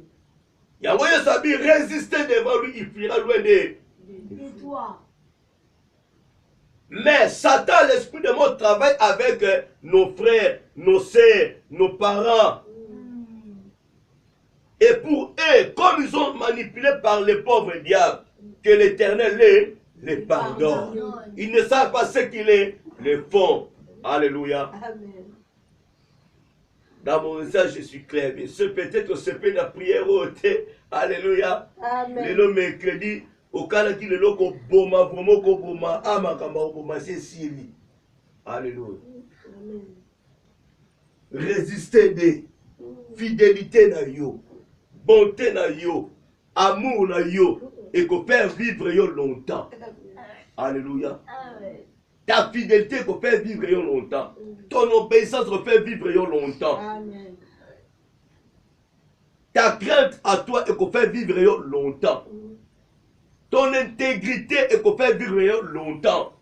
Yango sabi résister devant lui, il fuira loin de toi. Mais Satan, l'esprit de mort, travaille avec nos frères, nos sœurs, nos parents. Et pour eux, comme ils sont manipulés par les pauvres diables, que l'Éternel les pardonne. Ils ne savent pas ce qu'il est, les font. Alléluia. Amen. Dans mon message, je suis clair. Mais ce peut-être ce peut la prière ôter. Alléluia. Amen. Le mercredi, au cas qui le loco boma, vraiment ko boma, amakamba boma, c'est Siri. Alléluia. Amen. Résister de fidélité na yo, bonté na yo, amour na yo, et qu'on peut vivre yo longtemps. Alléluia. Amen. Ta fidélité qu'on peut vivre yo longtemps. Ton obéissance qu'on peut vivre yo longtemps. Amen. Ta crainte à toi et qu'on fait vivre yo longtemps. Ton intégrité et qu'on fait vivre yo longtemps.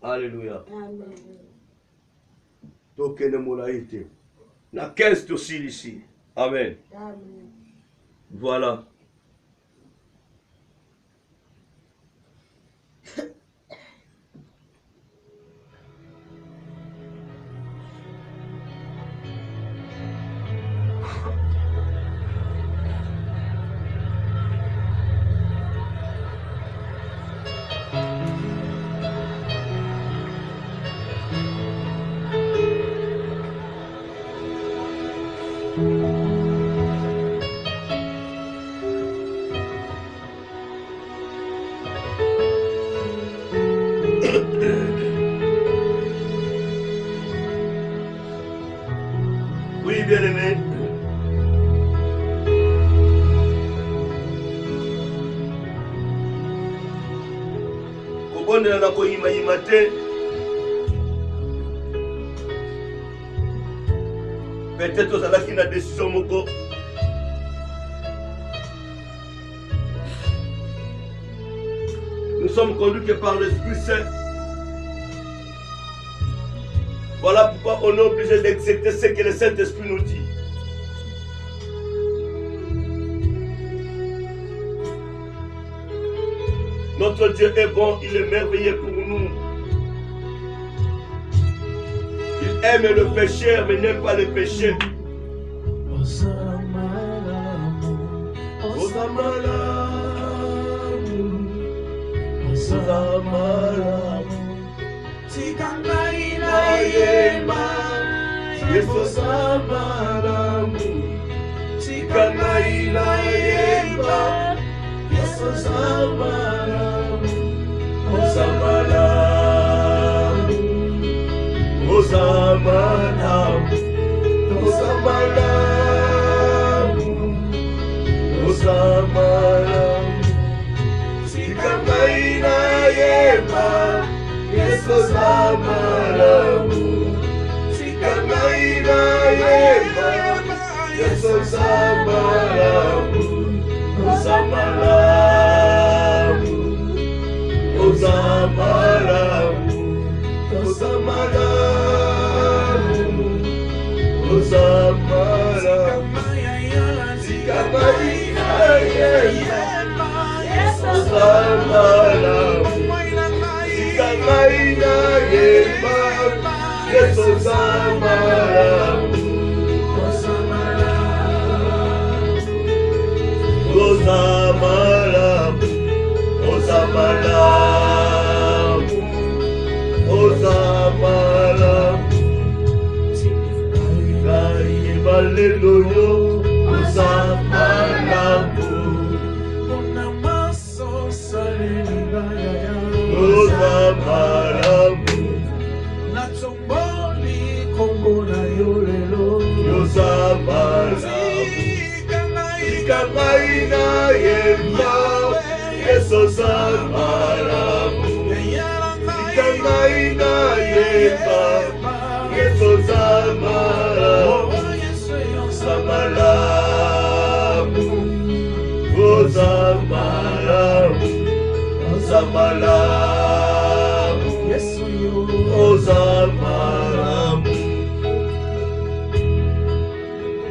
Alléluia. Amen. Donc, la 15 aussi ici. Amen. Amen. Voilà. Oui, bien-aimé. Kobondela na koyima te. Peut-être ozalaki na décision moko. Nous sommes conduits que par l'Esprit Saint. Voilà pourquoi on est obligé d'accepter ce que le Saint-Esprit nous dit. Notre Dieu est bon, il est merveilleux pour nous. Il aime le pécheur, mais n'aime pas le péché. Osamala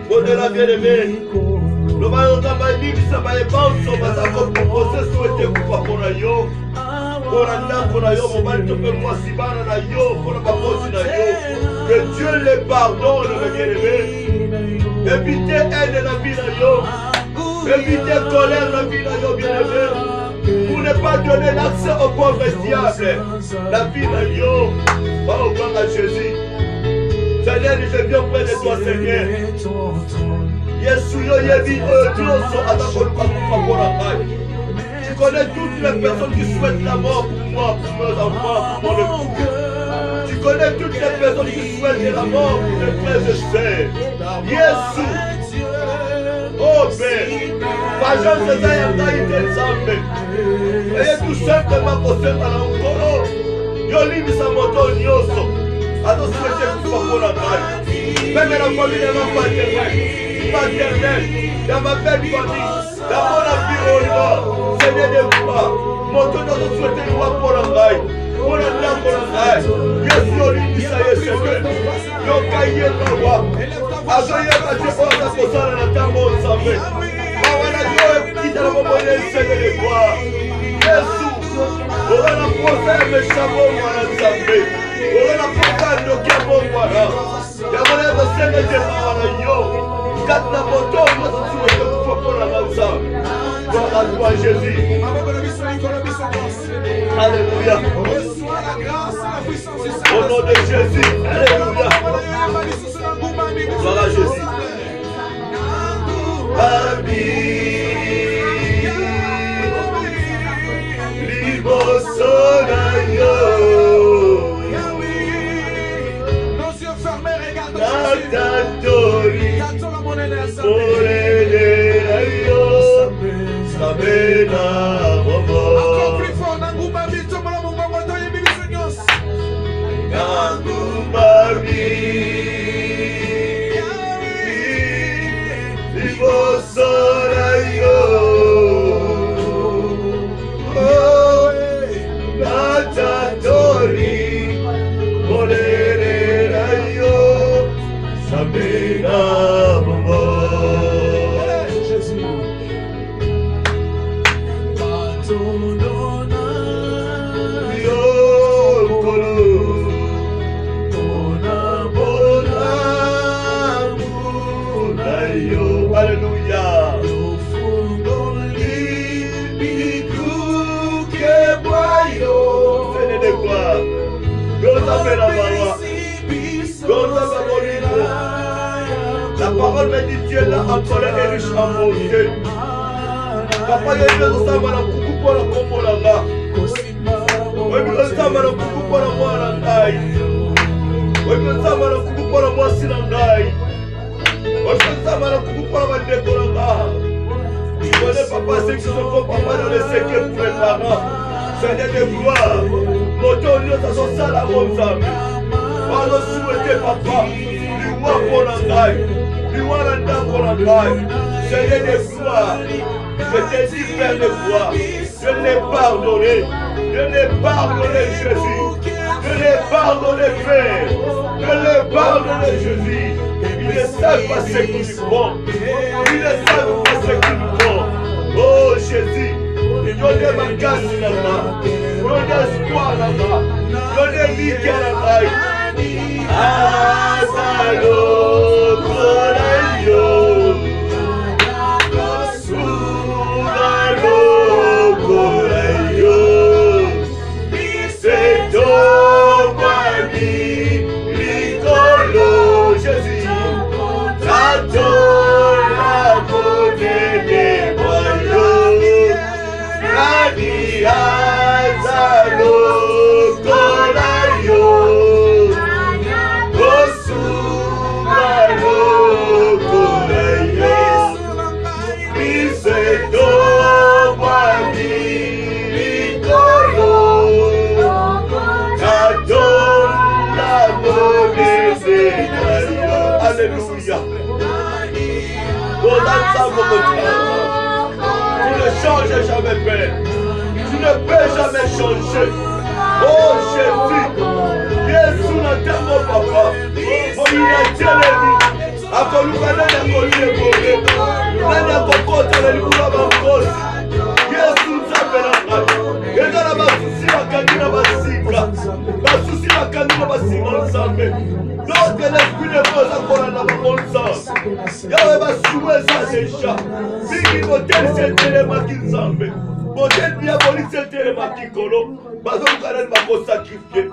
Au-delà, bien-aimé, le maillot d'Amani, ça va être bon, ça va être composé, souhaiter pour la yo. Pour la yo, mon mal, tu peux moi si mal la yo, pour la babosi la yo. Que Dieu les pardonne, mes bien-aimés. Évitez haine de la vie la yo. Évitez colère la vie la yo, bien-aimé. Pour ne pas donner l'accès au pauvre diable. La vie la yo. Va au gloire à Jésus. Seigneur, je viens près de toi, Seigneur. Yesu yo yebi oyoso atakoluka kufa pona ngai. Tu connais toutes les personnes qui souhaitent la mort pour moi, pour mes enfants, pour mon époux. Tu connais toutes les personnes qui souhaitent la mort pour mes frères et sœurs. Yesu. Oh Père, Pajam César Yangaï del Zambé. Et tout simplement posé à l'encolo. Yoli Misamoto Nyoso. Ado souhaité kufa pona ngai. Même la famille de ma paternelle, dans ma belle famille, dans mon environnement, Seigneur de toi, mon Dieu nous souhaite nous voir pour l'engaille, pour l'engaille, Yesu Olympe, ça y est, Seigneur, nous caillons nos voix, ajoyez ma Dieu pour la posada dans ta mort, Seigneur, Mawana Dieu, qui t'a la monnaie, Seigneur de toi, Yesu, on va la poser, mes chameaux, voilà, Seigneur, on va la poser, nos cabos, voilà, Yamone Seigneur de Mawana Yo. Katna moto, nous sommes pour la Mansa. Gloire à toi, Jésus. Alléluia. Au nom de Jésus. Alléluia. Gloire à Jésus. Encore plus fort, Nanguma Vito, Malamumba, Toye Bibisignos. Nanguma La parole me dit Dieu l'a appelé et riche en bonté. Papa, il y a une chose à la coucou pour la combolanga. Oui, mais le temps, la coucou pour la moi langai. Oui, mais le temps, la coucou pour la moi silangai. Oui, mais le temps, la coucou pour la moi décolanga. Je connais papa ceux qui se font papa dans les séquelles pour les parents. Seigneur de gloire, moto lieu à son sale à mon âme. Pardon, souhaitez papa, lui voir pour l'engaille. Seigneur de gloire, je te dis Père de gloire, je l'ai pardonné, Jésus, je l'ai pardonné Père, je l'ai pardonné Jésus. Il ne savent pas ce qu'ils font, il ne savent pas ce qu'ils font. Oh Jésus, Yonde makasi nanga. Yonde espoir nanga. Yonde like nanga. Azalo korayo. Suvalo korayo. Biseto mami likolo Jésus. Tato la monene boyo. Nani azalo korayo. Osumalo korayo. Biseto mami likolo. Tato la monene boyo. Alléluia. Vos ensemble me tu ne changes jamais, Père. Tu ne peux jamais changer. Oh Jésus, Jésus n'a tellement papa. Oh il a tellement akoluka nani akolie bobe. Nani akokota na likula bankosi. Yesu nzambe na ngai. Ezala basusi bakangi na basinga. Basusi bakangi na basinga nzambe. Donc l'esprit de Dieu a collé dans mon sens. Yahweh va soulever ça déjà. Bigi modèle c'est tellement qu'il s'enlève. Modèle diabolique c'est tellement qu'il colo. Parce que Karen va sacrifier.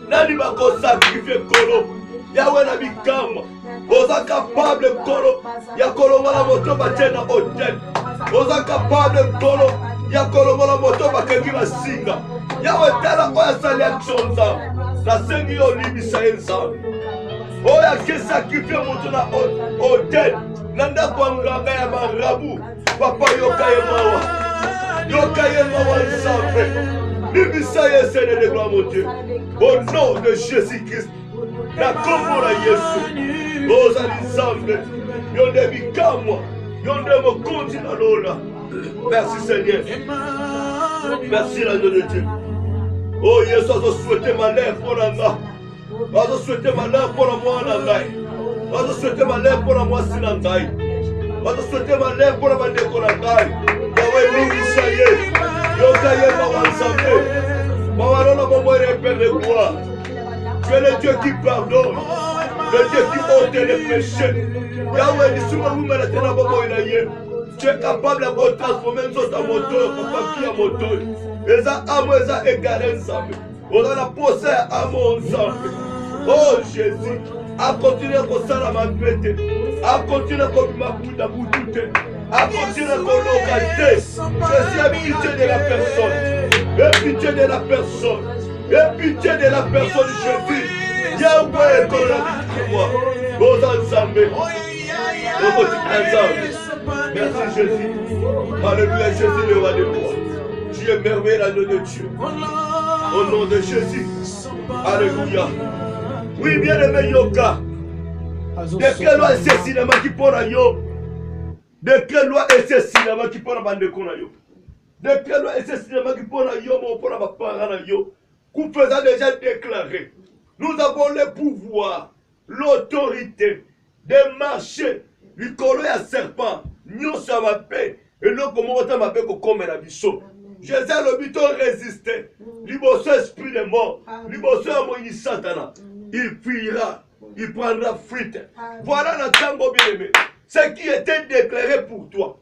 Nani va sacrifier colo. Yahweh n'a mis calme. Vous êtes capable de colo. Y'a colo la moto va tenir en hôtel. Vous êtes capable de colo. Y'a colo la moto va quelqu'un va singa. Yahweh tela oya sali action ça. La sengi yo libisa ensemble. Oya ke sacrifier moto na hôtel. Nanda kwa nganga ya marabu. Papa yoka ye mawa. Yoka ye mawa ensemble. Libisa yesene de gloire mon Dieu. Au nom de Jésus-Christ. La komora Yesu. Oza ensemble. Yonde bikamwa. Yonde mo continue lola. Merci Seigneur. Merci l'agneau de Dieu. Oh Yesu, je souhaite malheur pour la main. Je souhaite malheur pour la moi la main. Je souhaite malheur pour la moi si la main. Je souhaite malheur pour la main de la main. Yahweh nous saye. Yokaye maman santé. Maman non maman repère le gloire. Tu es le Dieu qui pardonne. Le Dieu qui ôte les péchés. Yahweh dit souvent vous me mettez dans maman inaye. Tu es capable de transformer une autre moteur, papa qui a moteur. Eza amo eza égaré ensemble. On a la possède amo ensemble. Oh Jésus, a continuer à faire ma bête, a continuer à faire ma bouteille, a continuer à faire Jésus a pitié de la personne. Et pitié de la personne. Et pitié de la personne Jésus. Yahweh qu'on a dit pour moi. Vos ensemble. Merci Jésus. Alléluia Jésus le roi de roi. Tu es merveilleux l'agneau de Dieu. Au nom de Jésus. Alléluia. Oui, bien-aimé Yoka. De quelle loi est ce cinéma qui porte yo? De quelle loi est ce cinéma qui porte bande kona yo? De quelle loi est ce cinéma qui porte yo mon pour ma parent yo? Nous faisons déjà déclaré. Nous avons le pouvoir, l'autorité de marcher. Du colon à serpent. Nous sommes à paix. Et nous comment on m'a fait comme la bichot. Jésus le but résister. Liboso esprit de mort. Liboso amoini satana. Il fuira. Il prendra fuite. Voilà notre tango bien-aimé. Ce qui était déclaré pour toi.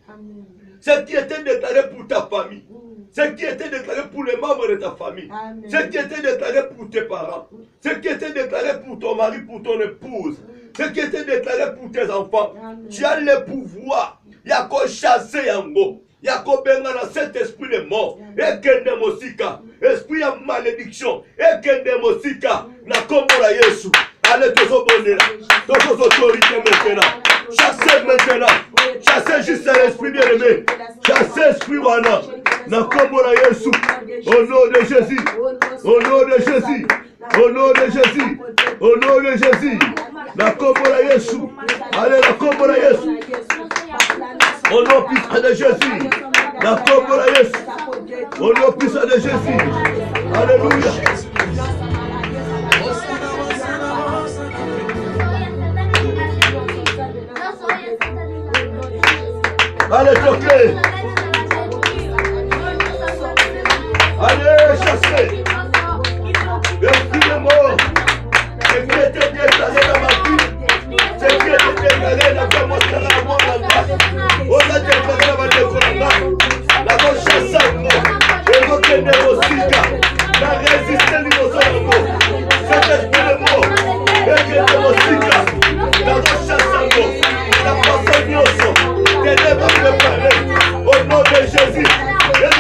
Ce qui était déclaré pour ta famille. Ce qui était déclaré pour les membres de ta famille. Ce qui était déclaré pour tes parents. Ce qui était déclaré pour ton mari, pour ton épouse. Ce qui était déclaré pour tes enfants. Tu as le pouvoir. Il y a qu'à chasser Yango. Il y a qu'à benga dans cet esprit de mort. Et kende mosika. Esprit de malédiction. Et kende mosika. Na komora Yesu. Allez, tous au bonheur. Tous aux autorités maintenant. Chassez maintenant. Chassez juste l'esprit bien-aimé. Chassez l'esprit wana. Na komora Yesu. Au nom de Jésus. Au nom de Jésus. Au nom de Jésus. Au nom de Jésus. Na komora Yesu. Allez, na komora Yesu. Au nom puissant de Jésus. Na komora Yesu. Au nom puissant de Jésus. Alléluia. Allez, toquez.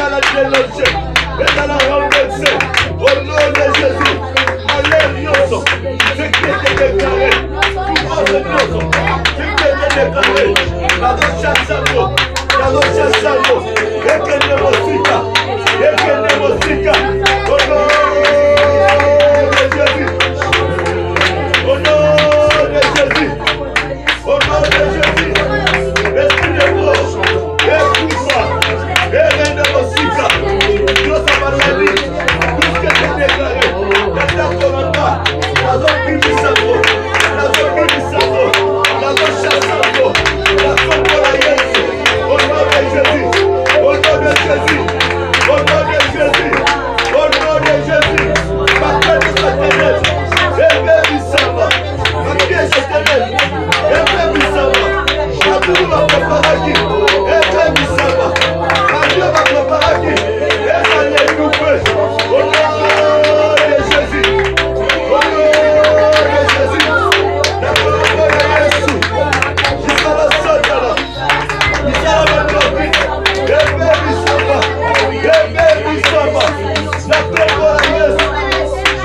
la dénoncé, et la renversé. Au nom de Jésus, enlève Yosso. Ce qui était déclaré, tout le monde ce qui était déclaré, la recherche à l'eau, la recherche à l'eau, et que ne m'osika, et que ne m'osika. Au nom de Jésus, au nom de Jésus, au nom de Jésus, esprit de mort, écoute-moi, et reine de m'osika, Dieu sa maladie, tout ce que tu déclaré, la corona, la zone du cerveau, la zone du cerveau, la recherche à l'eau, la combolaienne, au nom de Jésus, au nom de Jésus, au nom de Jésus, au nom de Jésus, ma tête est éternelle, et même ça va, ma pièce est éternelle, et même ça va, ma boule va préparer, et même ça va, ma Dieu va préparer, et ça n'est tout fait, au nom de Jésus, au nom de Jésus, la parole de Jésus, jusqu'à la Satan, jusqu'à la Métropole, et même ça va, et même ça va, la parole de Jésus,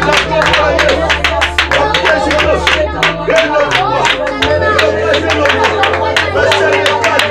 la parole de Jésus, la présidence, et le roi, le président, le Sénégal,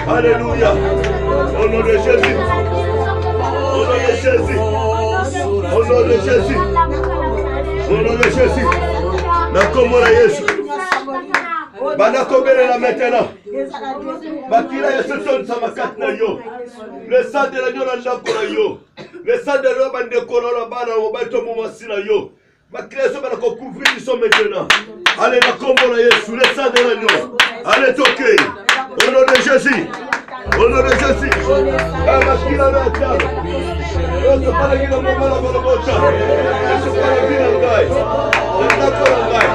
Alléluia. Au nom de Jésus. Au nom de Jésus. Au nom de Jésus. Au nom de Jésus. Nakomona Yesu. Banakobelela maintenant. Bakila Yesu tonsa makati na yo. Le sang de l'agneau na ndako na yo. Le sang de l'homme bandeko na bana mobali to momasi na yo. Bakila Yesu banako couvrir biso maintenant. Allez nakomona Yesu, le sang de l'agneau. Allez toquer. Au nom de Jésus. Au nom de Jésus. Bakila na table. Yesu para kila mobala bolobota. Yesu para kila ngai. Ndako na ngai.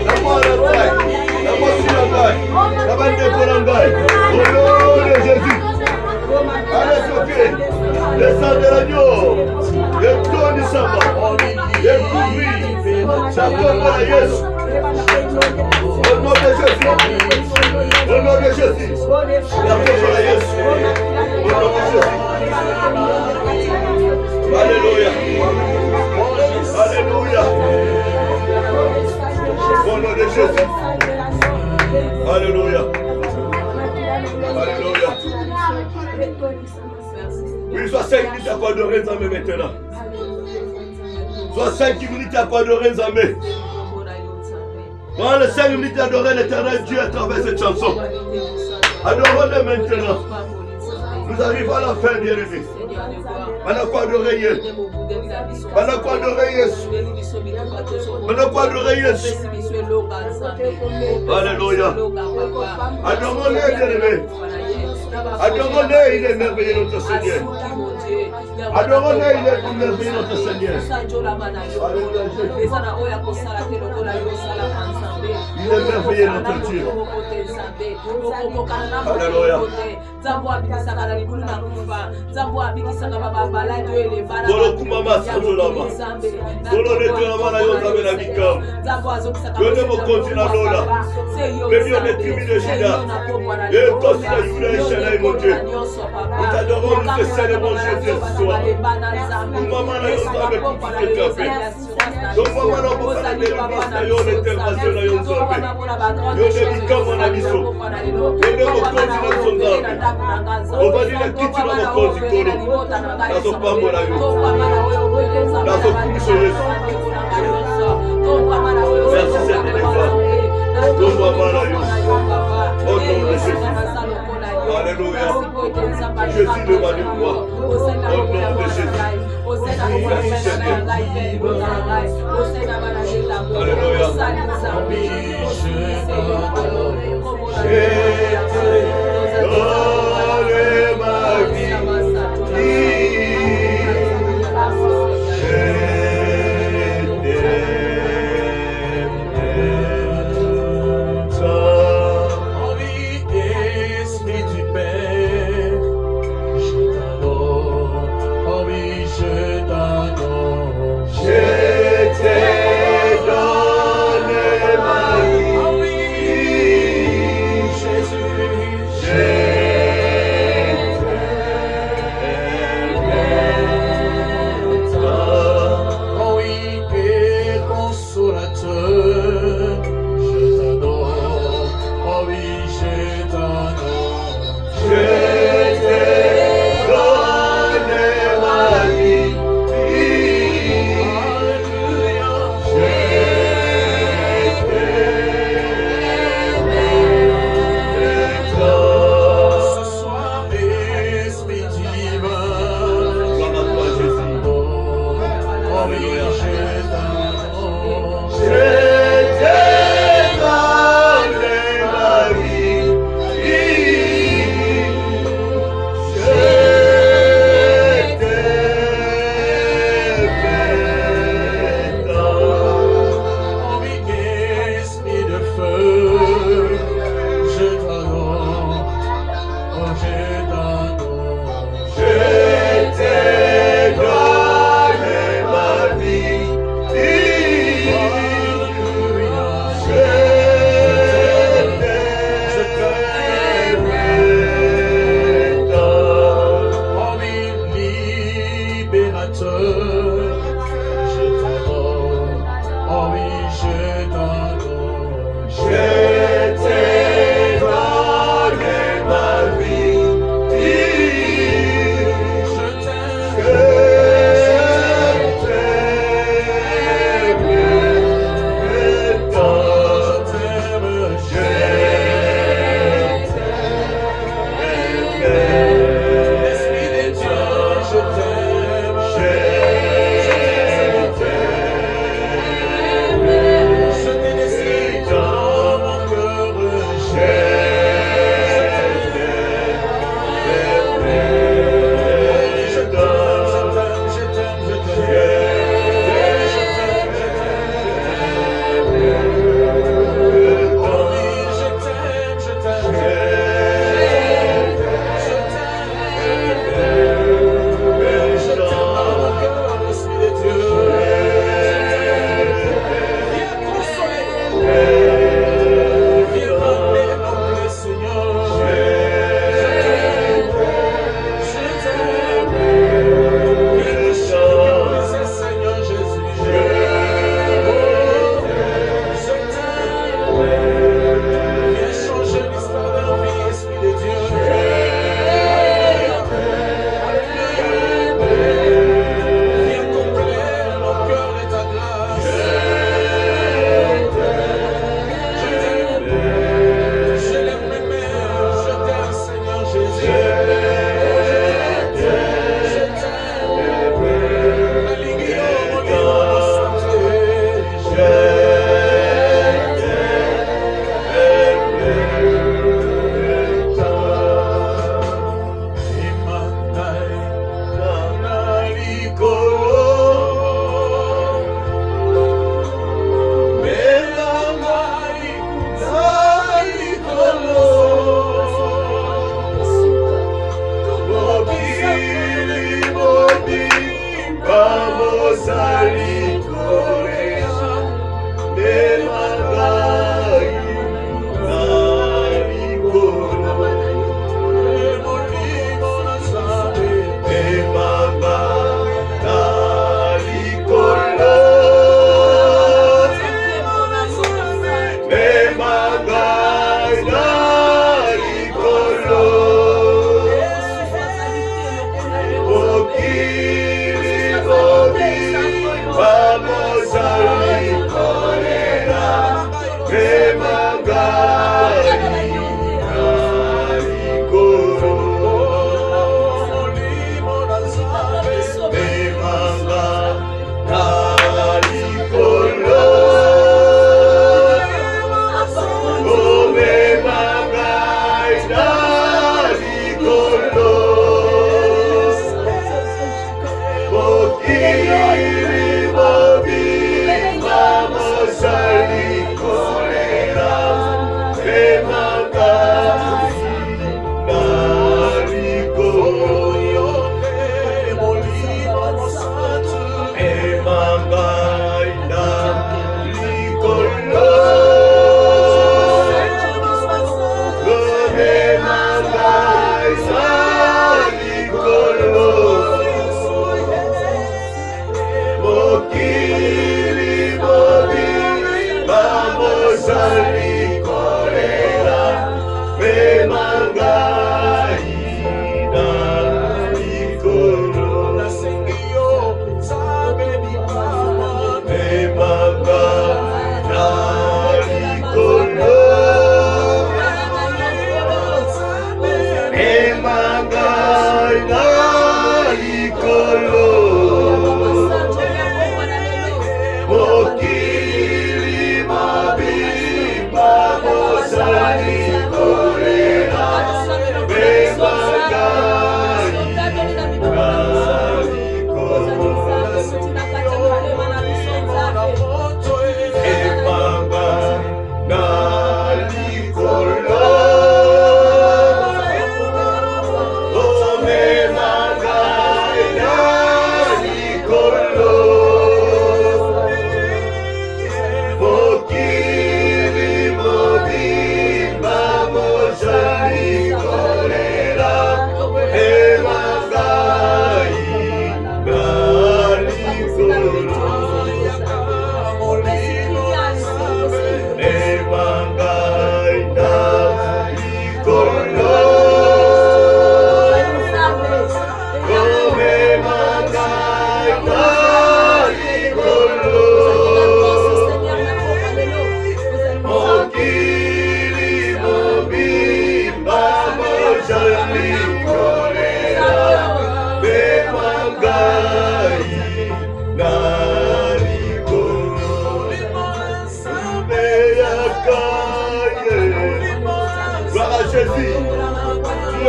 Na ngai. La moitié de la la bande de la au nom de Jésus. Allez, toquer, le sang de l'agneau, le don du sabbat, le couvrir, ça tombe à Jésus. Au nom de Jésus, au nom de Jésus, la tombe à Jésus, au nom de Jésus. Alléluia, alléluia, au nom de Jésus. Alléluia. Alléluia. Oui, soit 5 minutes à quoi adorer Nzambe maintenant. Soit 5 minutes à quoi adorer Nzambe. Pendant les 5 minutes d'adorer l'éternel Dieu à travers cette chanson. Adorons-le maintenant. Nous arrivons à la fin, bien-aimés. Pendant quoi adorer Dieu. Pendant quoi adorer Jésus. Pendant quoi adorer Jésus. Alléluia. Adorons-le, bien-aimés. Adorons-le, il est merveilleux notre Seigneur. Adorons-le, il est merveilleux notre Seigneur. Il est merveilleux notre Dieu. Alléluia. Mon Dieu, nous t'adorons, nous te célébrons Jésus ce soir. Nous maman la yonza avec tout ce café. Donc maman la boka la délivrance la yon intervention la yonza avec. Yon débika mon abisso. Yon débika mon abisso. On va dire la kitty dans mon corps du colo. Dans son pas mon abisso. Dans son coup de Jésus. Je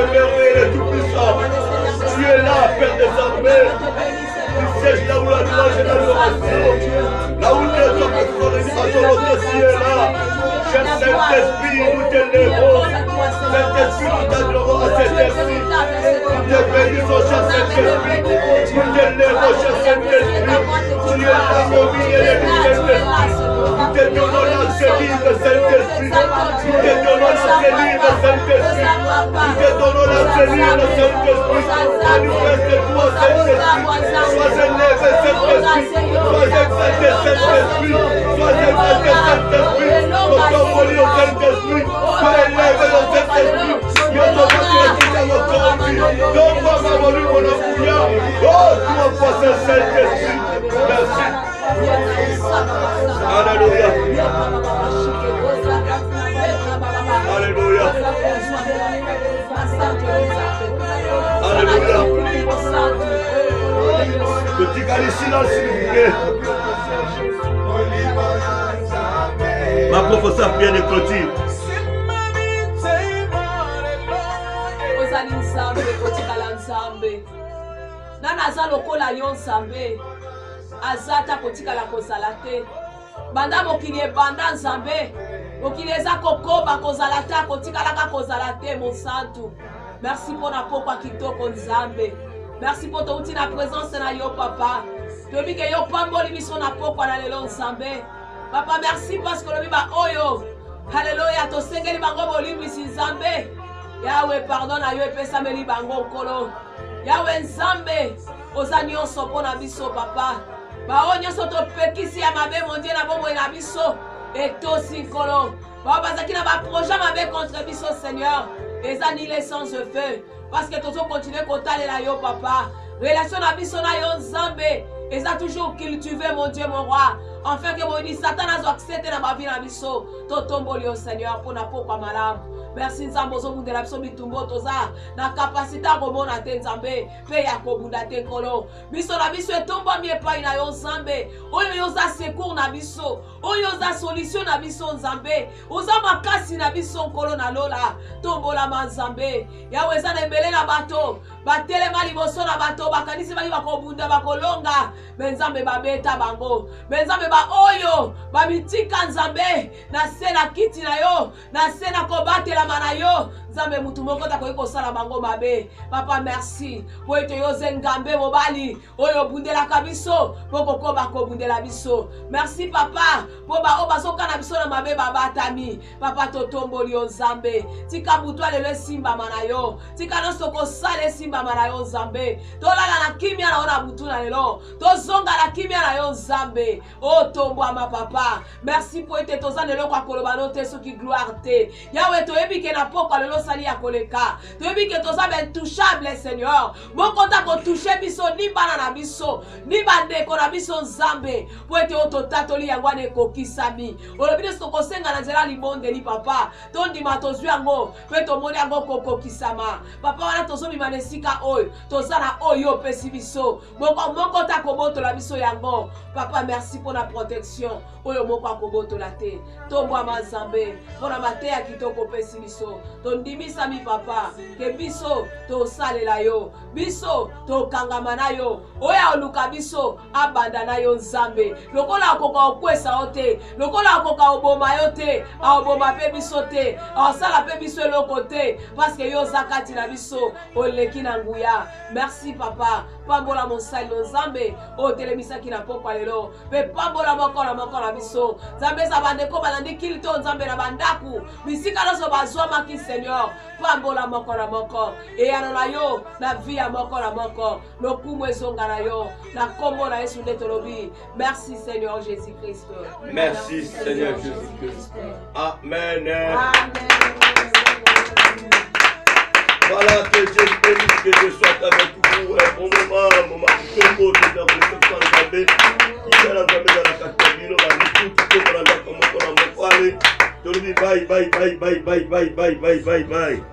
es merveilleux et tout-puissant. Tu es là, Père des armées. Tu sièges là où la louange et l'adoration. Là où les hommes sont les volonté, tu es là. Cher Saint-Esprit, nous t'élèvons. Saint-Esprit, nous t'adorons à cet esprit. Nous te bénissons, cher Saint-Esprit. Nous t'élèvons, cher Saint-Esprit. Tu es là au milieu de nous, Saint-Esprit. Nous te donnons l'accès libre, Saint-Esprit. Nous te donnons l'accès libre, Saint-Esprit. Nous te donnons l'accès libre, Saint-Esprit. Manifeste-toi, Saint-Esprit. Sois élevé, Saint-Esprit. Sois exalté, Saint-Esprit. Sois exalté, Saint-Esprit. Notre folie au Saint-Esprit. Sois élevé au Saint-Esprit. Notre folie est tout à notre vie. Donne-moi ma volue, mon enfouillard. Oh, toi, poisson Saint-Esprit. Merci. Alléluia. Alléluia. Alléluia. Petit calice silence, s'il vous plaît. Ma professeure prière de clôture. Nana aza lokola yo nzambe aza ata kotikala kozala te banda mokili ebanda nzambe mokili eza kokoba kozala te akotikalaka kozala te mosantu. Merci mpo na pokwa kitoko nzambe. Merci mpo touti na présence na yo papa. Toyebi ke yo pamboli biso na pokwa na lelo nzambe. Papa merci parce que lobi ba oyo. Alléluia tosengeli bango bolimbisi nzambe. Yahweh pardon na yo epesameli bango nkolo. Yahweh nzambe oza nyonso mpo na biso papa. Bao nyonso topekisi ya mabe mon Dieu na bomoi na biso etosi nkolo. Bao bazaki na baprojet mabe contre biso Seigneur. Eza ni l'essence de feu. Parce que tozo continuer kotalela yo papa. Relation na biso na yo nzambe. Eza toujours cultivé mon Dieu mon roi. Enfin que mon Satan a accepté na ma vie na biso. Totomboli au Seigneur pour na pokwa malamu. Merci nzambe ozobundela biso bitumbo toza na kapasité ya komona te nzambe mpe ya kobunda te nkolo. Biso na biso etombami epai na yo nzambe oyo yo oza secours na biso oyo oza solution na biso nzambe oza makasi na biso nkolo na lola tombolama nzambe. Yawe eza na ebele na bato batelema liboso na bato bakanisi baki bakobunda bakolonga benzambe babeta bango benzambe ba oyo bamitika nzambe na se na kiti na yo na se na kobatela mana yo nzambe mutu moko takoki kosala bango mabe. Papa merci po ete yo zengambe mobali oyo bundelaka biso poko koba kobundela biso. Merci papa po ba o bazokana biso na mabe babatami. Papa totomboli yo nzambe tika butu alelo esimba mana yo tika nyonso kosala esimba mana yo nzambe tolala na kimia na ona butu na lelo tozonga na kimia na yo nzambe o tombwama papa. Merci po ete toza lelo kwa koloba no te soki gloire te Yawe toyebi ke na poko lelo sali ya koleka toyebi ke toza intouchable Seigneur moko ta ko toucher biso ni bana na biso ni bandeko na biso nzambe po ete o totatoli yango ane kokisami olobi neso kosenga na nzela libondeli papa tondima tozwi yango pe tomoni yango kokokisama papa wana tozobima na esika oyo toza na oyo opesi biso moko ta kobotola biso yango papa. Merci pour la protection oyo moko akobotola te tombwama nzambe mpona mateya kitoko opesi biso tondimisa mi papa ke biso tosalela yo biso tokangama na yo oyo oluka biso abanda na yo nzambe lokola akoka okwesa yo te lokola akoka oboma yo te aoboma mpe biso te aosala mpe biso eloko te parceke yo oza kati na biso oleki na nguya. Merci papa pambola mosali no nzambe otelemisaki na pokwa lelo mpe pambola moko na biso nzambe eza bandeko balandi kili to nzambe na bandaku bisika nyonso bazwamaki Seigneur pambola moko na moko eyano na yo na vi ya moko na moko lokumu ezonga na yo na kombo na Yesu nde tolobi. Merci Seigneur Jésus-Christ. Merci Seigneur Jésus-Christ. Amen. Voilà, que Dieu bénisse, que Dieu soit avec vous. Un bon moment Tombo, tu dois vous ensemble. Il y a l'ensemble dans la catégorie, on va tout, tu peux prendre comme on a parlé. Bye, bye, bye, bye, bye, bye, bye, bye, bye, bye.